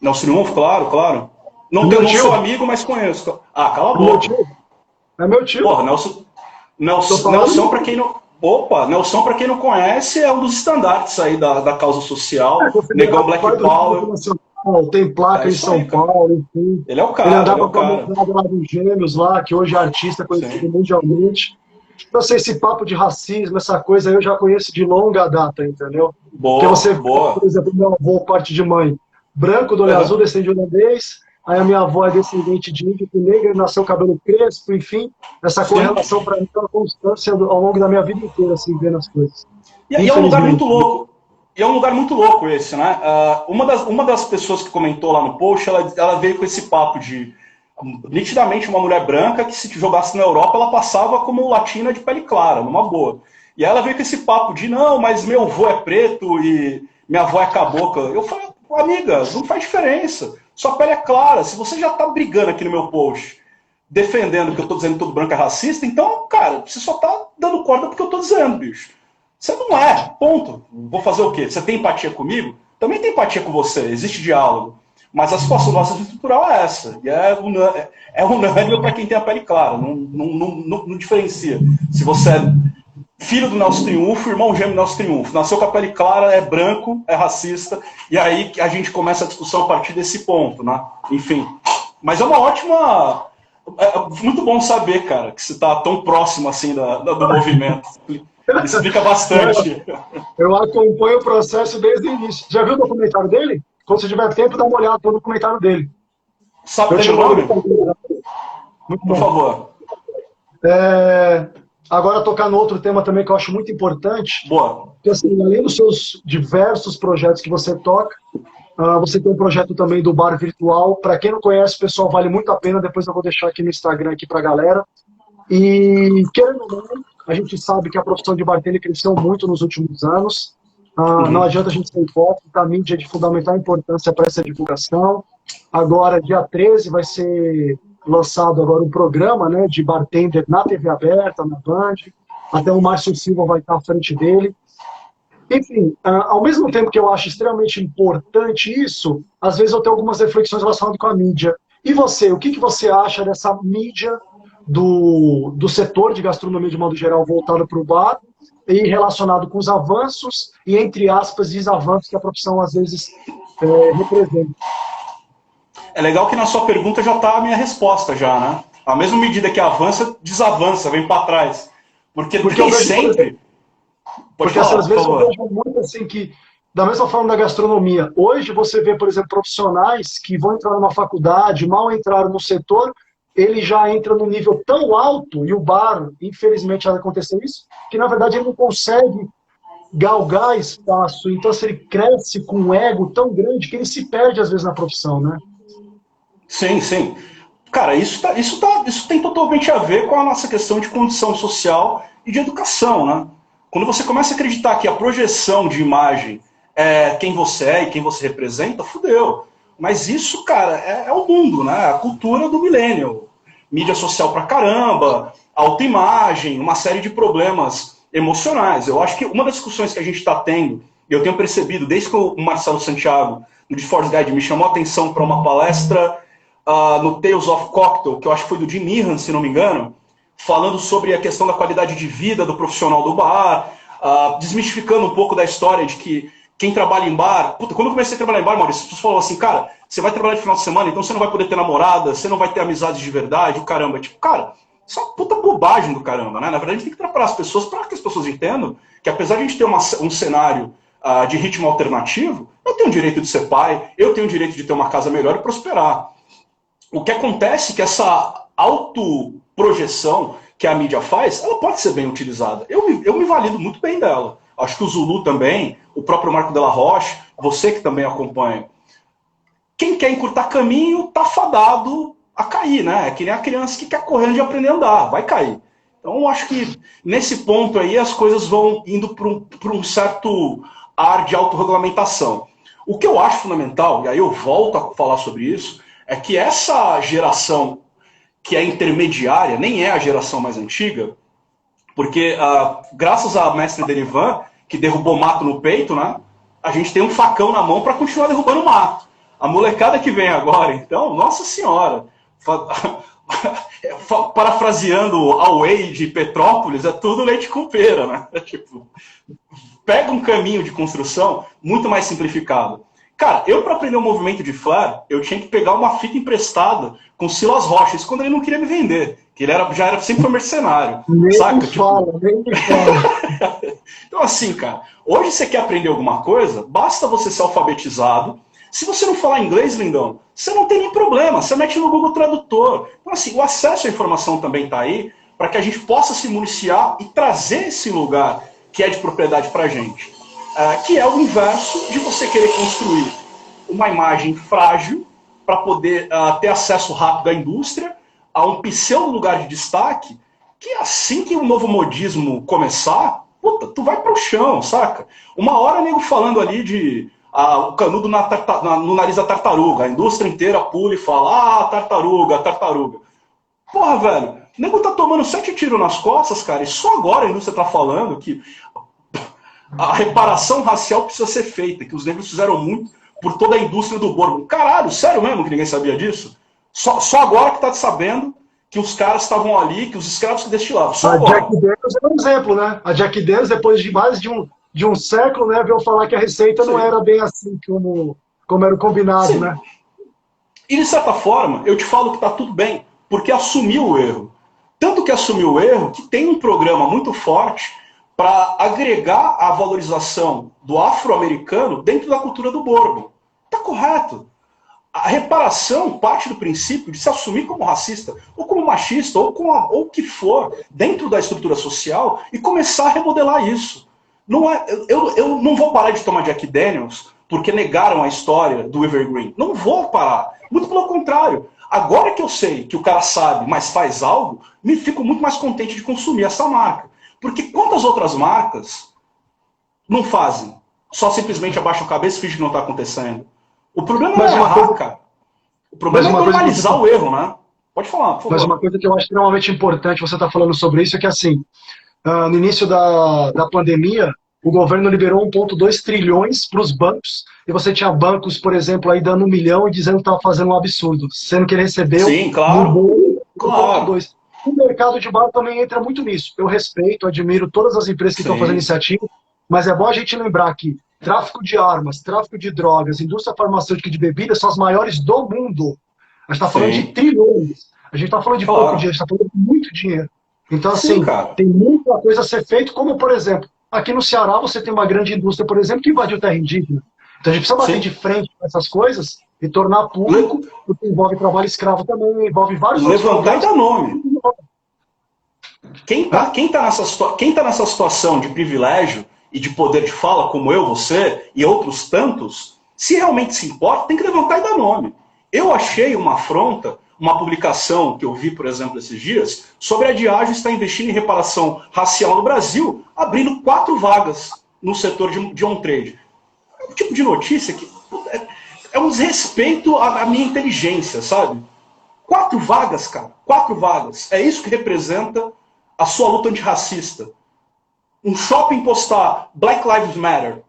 Nelson Triunfo, claro. Não sou amigo, mas conheço. Ah, cala a boca. Meu tio. É meu tio. Porra, Nelson, pra quem não... Opa, Nelson, pra quem não conhece, é um dos estandartes aí da causa social. Negão Black Power. Tem placa em São Paulo, enfim. Ele é o cara. Ele andava com a moçada lá dos Gêmeos lá, que hoje é artista conhecido mundialmente. Então, assim, esse papo de racismo, essa coisa aí eu já conheço de longa data, entendeu? Porque você, por exemplo, meu avô, parte de mãe, branco, do olho azul, descendente de holandês, aí a minha avó é descendente de índio, com negra, nasceu cabelo crespo, enfim. Essa correlação para mim é uma constância ao longo da minha vida inteira, assim, vendo as coisas. E é um lugar muito louco. E é um lugar muito louco esse, né? Uma das pessoas que comentou lá no post, ela veio com esse papo de nitidamente uma mulher branca que se jogasse na Europa, ela passava como latina de pele clara, numa boa. E ela veio com esse papo de, não, mas meu avô é preto e minha avó é cabocla. Eu falei, amiga, não faz diferença. Sua pele é clara. Se você já tá brigando aqui no meu post defendendo que eu tô dizendo que todo branco é racista, então, cara, você só tá dando corda porque eu tô dizendo, bicho. Você não é, ponto. Vou fazer o quê? Você tem empatia comigo? Também tem empatia com você, existe diálogo. Mas a situação nossa estrutural é essa. E é unânime para quem tem a pele clara, não diferencia. Se você é filho do Nelson Triunfo, irmão gêmeo do Nelson Triunfo, nasceu com a pele clara, é branco, é racista, e aí a gente começa a discussão a partir desse ponto, né? Enfim. Mas é uma ótima... É muito bom saber, cara, que você está tão próximo assim do movimento. Explica bastante. Eu acompanho o processo desde o início. Já viu o documentário dele? Quando você tiver tempo, dá uma olhada no documentário dele. Sabe o nome? Muito Por favor. Agora, tocar no outro tema também que eu acho muito importante. Boa. Que, assim, além dos seus diversos projetos que você toca, você tem um projeto também do bar virtual. Para quem não conhece, pessoal, vale muito a pena. Depois eu vou deixar aqui no Instagram aqui para a galera. E, querendo ou não, a gente sabe que a profissão de bartender cresceu muito nos últimos anos. Não adianta a gente ser hipócrita, a mídia é de fundamental importância para essa divulgação. Agora, dia 13, vai ser lançado agora um programa, né, de bartender na TV aberta, na Band. Até o Márcio Silva vai estar à frente dele. Enfim, ao mesmo tempo que eu acho extremamente importante isso, às vezes eu tenho algumas reflexões relacionadas com a mídia. E você, o que você acha dessa mídia do setor de gastronomia de modo geral voltado para o bar e relacionado com os avanços e, entre aspas, desavanços que a profissão às vezes representa? É legal que na sua pergunta já está a minha resposta já, né? A mesma medida que avança, desavança, vem para trás. Porque nem sempre... Porque às vezes eu vejo muito assim que, da mesma forma da gastronomia, hoje você vê, por exemplo, profissionais que vão entrar numa faculdade, mal entraram no setor, ele já entra num nível tão alto, e o bar, infelizmente, já aconteceu isso, que na verdade ele não consegue galgar espaço. Então, se ele cresce com um ego tão grande que ele se perde às vezes na profissão, né? Sim, sim. Cara, isso tem totalmente a ver com a nossa questão de condição social e de educação, né? Quando você começa a acreditar que a projeção de imagem é quem você é e quem você representa, fudeu. Mas isso, cara, é o mundo, né? A cultura do milênio. Mídia social pra caramba, autoimagem, uma série de problemas emocionais. Eu acho que uma das discussões que a gente está tendo, e eu tenho percebido desde que o Marcelo Santiago, no GeForce Guide, me chamou a atenção para uma palestra no Tales of Cocktail, que eu acho que foi do Jim Meehan, se não me engano, falando sobre a questão da qualidade de vida do profissional do bar, desmistificando um pouco da história de que quem trabalha em bar... Puta, quando eu comecei a trabalhar em bar, Maurício, as pessoas falavam assim, cara, você vai trabalhar de final de semana, então você não vai poder ter namorada, você não vai ter amizades de verdade, o caramba. Tipo, cara, isso é uma puta bobagem do caramba, né? Na verdade, a gente tem que preparar as pessoas para que as pessoas entendam que apesar de a gente ter um cenário de ritmo alternativo, eu tenho o direito de ser pai, eu tenho o direito de ter uma casa melhor e prosperar. O que acontece é que essa autoprojeção que a mídia faz, ela pode ser bem utilizada. Eu me valido muito bem dela. Acho que o Zulu também, o próprio Marco Della Roche, você que também acompanha. Quem quer encurtar caminho, tá fadado a cair, né? É que nem a criança que quer correr de aprender a andar, vai cair. Então, eu acho que nesse ponto aí as coisas vão indo para um certo ar de autorregulamentação. O que eu acho fundamental, e aí eu volto a falar sobre isso, é que essa geração que é intermediária, nem é a geração mais antiga, porque graças a Mestre Derivan, que derrubou mato no peito, né, a gente tem um facão na mão para continuar derrubando mato. A molecada que vem agora, então, nossa senhora, parafraseando a Way de Petrópolis, é tudo leite com pera, né? Tipo, pega um caminho de construção muito mais simplificado. Cara, eu para aprender o movimento de flare, eu tinha que pegar uma fita emprestada com Silas Rocha, isso quando ele não queria me vender, que ele sempre foi mercenário, saca? Nem me fala. Então assim, cara, hoje você quer aprender alguma coisa, basta você ser alfabetizado. Se você não falar inglês, lindão, você não tem nem problema, você mete no Google Tradutor. Então assim, o acesso à informação também está aí, para que a gente possa se municiar e trazer esse lugar que é de propriedade para a gente. Que é o inverso de você querer construir uma imagem frágil para poder ter acesso rápido à indústria, a um pseudo lugar de destaque, que assim que o novo modismo começar, puta, tu vai pro chão, saca? Uma hora nego falando ali de o canudo no nariz da tartaruga, a indústria inteira pula e fala, tartaruga, tartaruga. Porra, velho, o nego tá tomando 7 tiros nas costas, cara, e só agora a indústria tá falando que a reparação racial precisa ser feita, que os negros fizeram muito por toda a indústria do bourbon. Caralho, sério mesmo que ninguém sabia disso? Só agora que tá sabendo que os caras estavam ali, que os escravos se destilavam. Só A agora. Jack Daniels é um exemplo, né? A Jack Daniels, depois de mais de um século, né, veio falar que a receita não era bem assim como era o combinado, né? E de certa forma, eu te falo que tá tudo bem, porque assumiu o erro. Tanto que assumiu o erro que tem um programa muito forte para agregar a valorização do afro-americano dentro da cultura do bourbon. Tá correto. A reparação parte do princípio de se assumir como racista, ou como machista, ou o que for, dentro da estrutura social, e começar a remodelar isso. Não é, eu não vou parar de tomar Jack Daniels porque negaram a história do Evergreen. Não vou parar. Muito pelo contrário. Agora que eu sei que o cara sabe, mas faz algo, me fico muito mais contente de consumir essa marca. Porque quantas outras marcas não fazem? Só simplesmente abaixam a cabeça e fingem que não está acontecendo. O problema não é errar, cara. O problema é normalizar o erro, né? Pode falar, por favor. Mas uma coisa que eu acho extremamente importante, você está falando sobre isso, é que assim, no início da pandemia, o governo liberou 1,2 trilhões para os bancos, e você tinha bancos, por exemplo, aí dando 1 milhão e dizendo que estava fazendo um absurdo, sendo que ele recebeu... Sim, claro. 1,2. O mercado de bar também entra muito nisso. Eu respeito, admiro todas as empresas que estão fazendo iniciativa, mas é bom a gente lembrar que tráfico de armas, tráfico de drogas, indústria farmacêutica e de bebidas são as maiores do mundo. A gente está falando de trilhões. A gente está falando de pouco dinheiro, a gente está falando de muito dinheiro. Então, assim, tem muita coisa a ser feita, como, por exemplo, aqui no Ceará você tem uma grande indústria, por exemplo, que invadiu terra indígena. Então a gente precisa bater de frente com essas coisas e tornar público, porque envolve trabalho escravo também, envolve vários outros problemas. Levantar e dar nome. Quem tá nessa situação de privilégio e de poder de fala, como eu, você e outros tantos, se realmente se importa, tem que levantar e dar nome. Eu achei uma afronta, uma publicação que eu vi, por exemplo, esses dias, sobre a Diageo estar investindo em reparação racial no Brasil, abrindo 4 vagas no setor de on-trade. É um tipo de notícia que é um desrespeito à minha inteligência, sabe? 4 vagas, cara. 4 vagas. É isso que representa a sua luta antirracista. Um shopping postar Black Lives Matter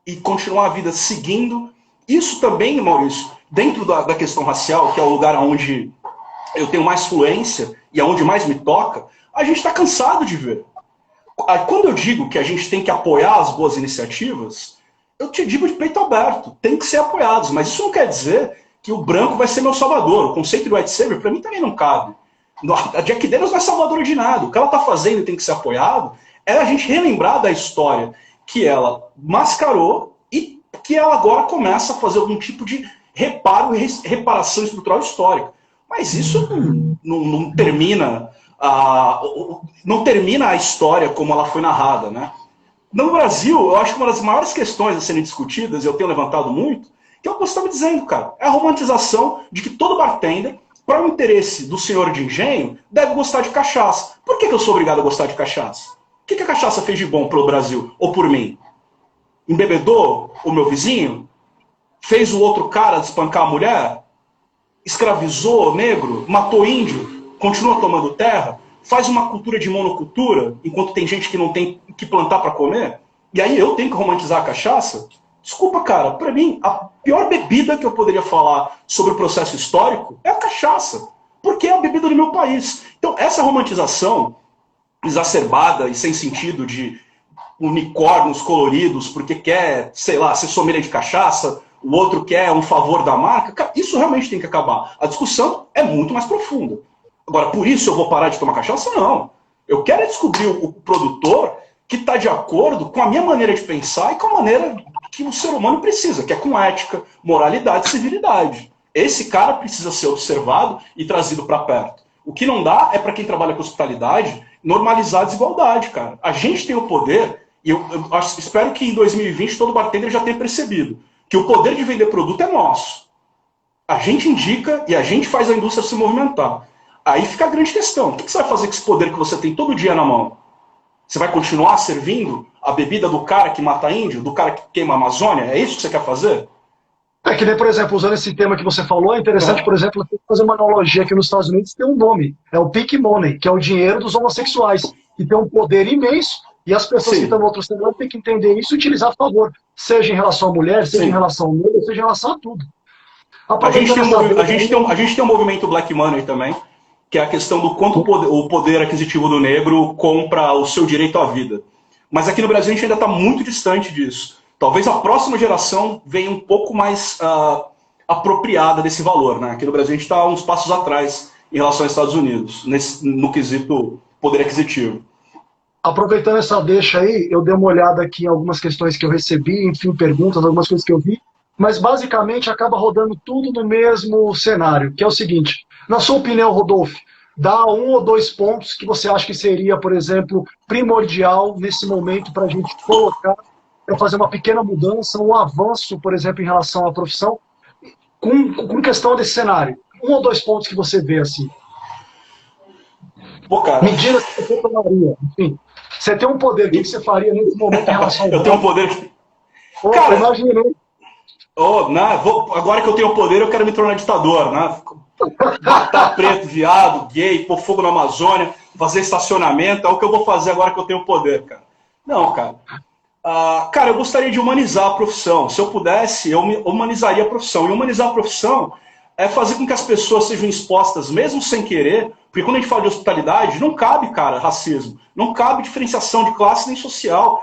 e continuar a vida seguindo. Isso também, Maurício, dentro da questão racial, que é o lugar onde eu tenho mais fluência e aonde mais me toca, a gente está cansado de ver. Quando eu digo que a gente tem que apoiar as boas iniciativas, eu te digo de peito aberto, tem que ser apoiados, mas isso não quer dizer que o branco vai ser meu salvador. O conceito do white savior, para mim, também não cabe. A Jack Daniels não é salvadora de nada. O que ela está fazendo e tem que ser apoiado é a gente relembrar da história que ela mascarou e que ela agora começa a fazer algum tipo de reparo e reparação estrutural histórica. Mas isso não termina a história como ela foi narrada, né? No Brasil, eu acho que uma das maiores questões a serem discutidas, e eu tenho levantado muito, que é o que você está me dizendo, cara. É a romantização de que todo bartender, para o interesse do senhor de engenho, deve gostar de cachaça. Por que eu sou obrigado a gostar de cachaça? O que a cachaça fez de bom pelo Brasil? Ou por mim? Embebedou o meu vizinho? Fez o outro cara espancar a mulher? Escravizou negro? Matou índio? Continua tomando terra? Faz uma cultura de monocultura, enquanto tem gente que não tem que plantar para comer? E aí eu tenho que romantizar a cachaça? Desculpa, cara, para mim, a pior bebida que eu poderia falar sobre o processo histórico é a cachaça, porque é a bebida do meu país. Então, essa romantização exacerbada e sem sentido de unicórnios coloridos, porque quer, sei lá, ser sommelier de cachaça, o outro quer um favor da marca, isso realmente tem que acabar. A discussão é muito mais profunda. Agora, por isso eu vou parar de tomar cachaça? Não. Eu quero descobrir o produtor que está de acordo com a minha maneira de pensar e com a maneira que o ser humano precisa, que é com ética, moralidade e civilidade. Esse cara precisa ser observado e trazido para perto. O que não dá é para quem trabalha com hospitalidade normalizar a desigualdade, cara. A gente tem o poder, e eu espero que em 2020 todo bartender já tenha percebido, que o poder de vender produto é nosso. A gente indica e a gente faz a indústria se movimentar. Aí fica a grande questão. O que você vai fazer com esse poder que você tem todo dia na mão? Você vai continuar servindo a bebida do cara que mata índio, do cara que queima a Amazônia? É isso que você quer fazer? É que nem, por exemplo, usando esse tema que você falou, é interessante, por exemplo, fazer uma analogia aqui nos Estados Unidos, tem um nome, é o Pink Money, que é o dinheiro dos homossexuais, que tem um poder imenso, e as pessoas que estão Sim. no outro cenário têm que entender isso e utilizar a favor, seja em relação à mulher, seja em Sim. relação ao negro, seja em relação a tudo. A gente Aproveitando tem essa deixa a gente tem um movimento Black Money também, que é a questão do quanto o poder aquisitivo do negro compra o seu direito à vida. Mas aqui no Brasil a gente ainda está muito distante disso. Talvez a próxima geração venha um pouco mais apropriada desse valor. Né? Aqui no Brasil a gente está uns passos atrás em relação aos Estados Unidos, no quesito poder aquisitivo. Aproveitando essa deixa aí, eu dei uma olhada aqui em algumas questões que eu recebi, enfim, perguntas, algumas coisas que eu vi, mas basicamente acaba rodando tudo no mesmo cenário, que é o seguinte, na sua opinião, Rodolfo, dá 1 ou 2 pontos que você acha que seria, por exemplo, primordial nesse momento para a gente colocar, para fazer uma pequena mudança, um avanço, por exemplo, em relação à profissão, com questão desse cenário. 1 ou 2 pontos que você vê assim. Pô, cara, Medidas que você tomaria, enfim. Você tem um poder, o que você faria nesse momento em relação ao eu tenho um voto? poder. Opa, Cara, imagina, hein? oh, né, agora que eu tenho poder, eu quero me tornar ditador, né? Matar preto, viado, gay, pôr fogo na Amazônia, fazer estacionamento, é o que eu vou fazer agora que eu tenho poder, cara. Não, cara. Cara, eu gostaria de humanizar a profissão. Se eu pudesse, eu humanizaria a profissão. E humanizar a profissão é fazer com que as pessoas sejam expostas, mesmo sem querer, porque quando a gente fala de hospitalidade, não cabe, cara, racismo. Não cabe diferenciação de classe nem social.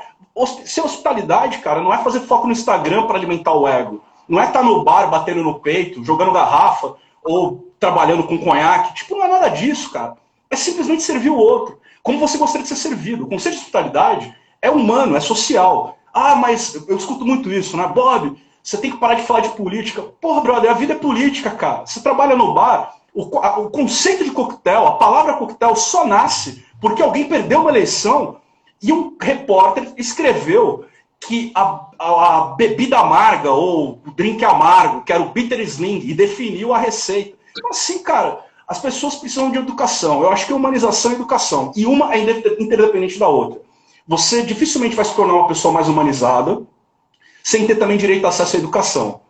Ser hospitalidade, cara, não é fazer foco no Instagram para alimentar o ego. Não é estar no bar batendo no peito, jogando garrafa ou trabalhando com conhaque. Tipo, não é nada disso, cara. É simplesmente servir o outro. Como você gostaria de ser servido. O conceito de hospitalidade é humano, é social. Ah, mas eu escuto muito isso, né? Bob, você tem que parar de falar de política. Porra, brother, a vida é política, cara. Você trabalha no bar, o conceito de coquetel, a palavra coquetel só nasce porque alguém perdeu uma eleição e um repórter escreveu que a bebida amarga ou o drink amargo, que era o bitter sling, e definiu a receita. Então, assim, cara, as pessoas precisam de educação. Eu acho que humanização é educação. E uma é interdependente da outra. Você dificilmente vai se tornar uma pessoa mais humanizada sem ter também direito a acesso à educação.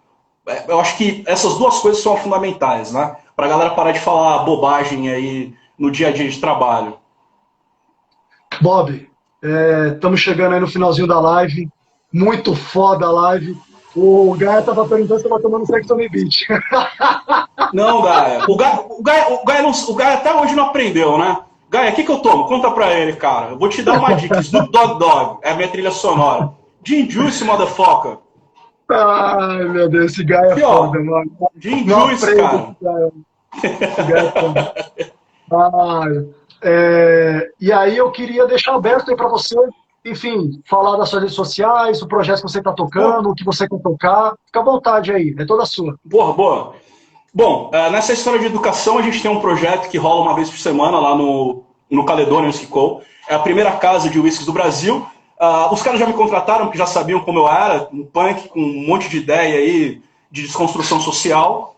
Eu acho que essas duas coisas são fundamentais, né? Para a galera parar de falar bobagem aí no dia a dia de trabalho. Bob, estamos chegando aí no finalzinho da live. Muito foda a live. O Gaia estava perguntando se estava tomando sexo no beat. Não, Gaia. O Gaia até hoje não aprendeu, né? Gaia, o que eu tomo? Conta pra ele, cara. Eu vou te dar uma dica. Snoop Dogg Dogg é a minha trilha sonora. Gin Juice, motherfucker. Ai, meu Deus, esse Gaia é Aqui, ó. foda, mano. Gin Não Juice, aprende cara. esse Gaia é foda. Ai, e aí eu queria deixar aberto aí para você, enfim, falar das suas redes sociais, o projeto que você está tocando, o que você quer tocar. Fica à vontade aí, é toda sua. Boa, boa. Bom, nessa história de educação, a gente tem um projeto que rola uma vez por semana lá no Caledônia Whisky Co. É a primeira casa de whiskies do Brasil. Os caras já me contrataram, porque já sabiam como eu era, um punk com um monte de ideia aí de desconstrução social.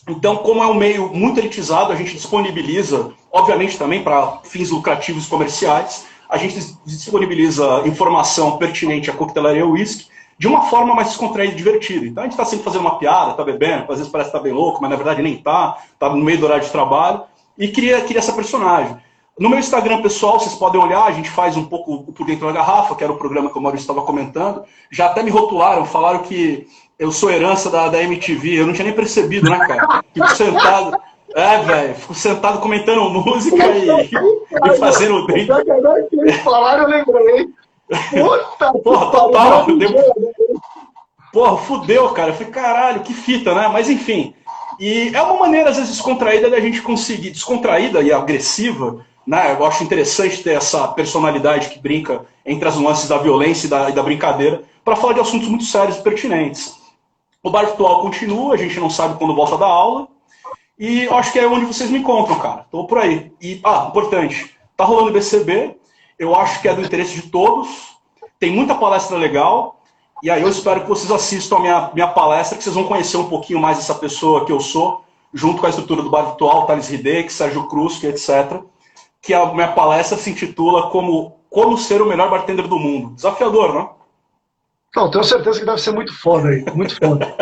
Então, como é um meio muito elitizado, a gente disponibiliza, obviamente também para fins lucrativos comerciais, a gente disponibiliza informação pertinente à coquetelaria whisky de uma forma mais descontraída e divertida. Então a gente está sempre fazendo uma piada, está bebendo, às vezes parece que está bem louco, mas na verdade nem está no meio do horário de trabalho, e cria essa personagem. No meu Instagram pessoal, vocês podem olhar, a gente faz um pouco Por Dentro da Garrafa, que era o programa que o Maurício estava comentando. Já até me rotularam, falaram que eu sou herança da MTV, eu não tinha nem percebido, né, cara? Fico sentado, velho, fico sentado comentando música e fazendo o drink. Agora que eles falaram, eu lembrei. Puta, porra, total. Porra, fudeu, cara. Eu falei, caralho, que fita, né? Mas enfim. E é uma maneira, às vezes, descontraída da gente conseguir, descontraída e agressiva, né? Eu acho interessante ter essa personalidade que brinca entre as nuances da violência e da brincadeira, para falar de assuntos muito sérios e pertinentes. O bar virtual continua, a gente não sabe quando volta da aula. E eu acho que é onde vocês me encontram, cara. Tô por aí. E, importante, tá rolando o BCB, eu acho que é do interesse de todos, tem muita palestra legal, e aí eu espero que vocês assistam a minha palestra, que vocês vão conhecer um pouquinho mais essa pessoa que eu sou, junto com a estrutura do bar virtual, Thales Hideki, Sérgio Cruz, etc. Que a minha palestra se intitula Como Ser o Melhor Bartender do Mundo. Desafiador, não? Não, tenho certeza que deve ser muito foda aí, muito foda.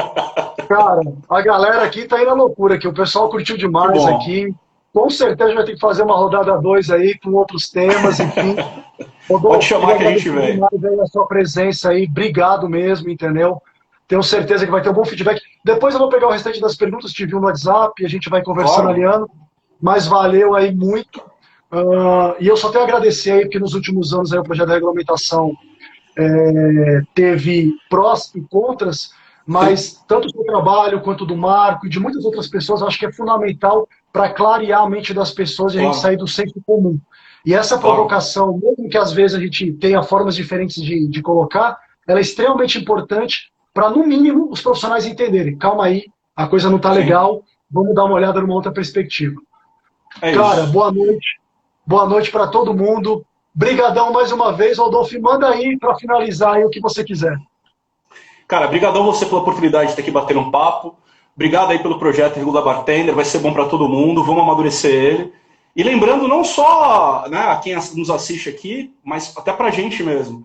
Cara, a galera aqui tá indo à loucura, que o pessoal curtiu Que demais bom. aqui. Com certeza vai ter que fazer uma rodada 2 aí com outros temas, enfim. Pode Rodolfo, queria chamar que a gente agradecer vem. demais aí a sua presença aí. Obrigado mesmo, entendeu? Tenho certeza que vai ter um bom feedback. Depois eu vou pegar o restante das perguntas, te envio no WhatsApp, a gente vai conversando, Claro. aliando. Mas valeu aí muito. E eu só tenho a agradecer aí, porque nos últimos anos aí o projeto de regulamentação teve prós e contras, mas tanto do seu trabalho quanto do Marco e de muitas outras pessoas, eu acho que é fundamental para clarear a mente das pessoas e a gente Claro, sair do senso comum. E essa claro. provocação, mesmo que às vezes a gente tenha formas diferentes de colocar, ela é extremamente importante para, no mínimo, os profissionais entenderem. Calma aí, a coisa não está Sim. legal, vamos dar uma olhada numa outra perspectiva. É Cara, isso. boa noite. Boa noite para todo mundo. Brigadão mais uma vez, Rodolfo. Manda aí para finalizar aí o que você quiser. Cara, brigadão você pela oportunidade de ter aqui bater um papo. Obrigado aí pelo projeto Regular Bartender, vai ser bom para todo mundo, vamos amadurecer ele. E lembrando não só, né, a quem nos assiste aqui, mas até para a gente mesmo.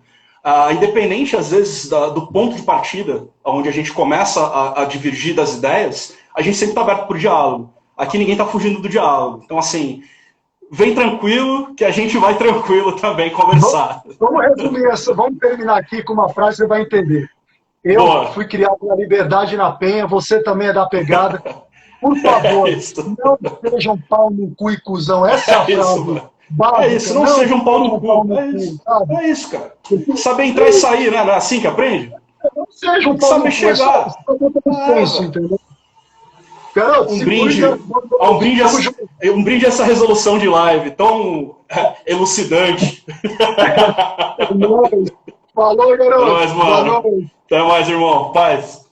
Independente, às vezes, do ponto de partida, onde a gente começa a divergir das ideias, a gente sempre está aberto para o diálogo. Aqui ninguém está fugindo do diálogo. Então, assim, vem tranquilo, que a gente vai tranquilo também conversar. Vamos resumir essa, vamos terminar aqui com uma frase que você vai entender. Eu Boa. fui criado na liberdade e na penha, você também é da pegada. Por É favor, isso. não sejam pau no cu e cuzão. Essa é a É isso, frase mano. É isso, básica. não Não seja um pau no sejam pau cu. no É cu, isso. sabe? É isso, cara. Saber entrar e sair, né? Não é assim que aprende? Não seja Tem um que pau no saber cu, é só chegar. isso. Só conta no É, senso, velho. entendeu? Garoto, Um se cuida. brinde, Tamo junto. um brinde a essa resolução de live tão elucidante. É nóis. Falou, É garoto. nóis, Boa mano. noite. Até mais, irmão. Paz.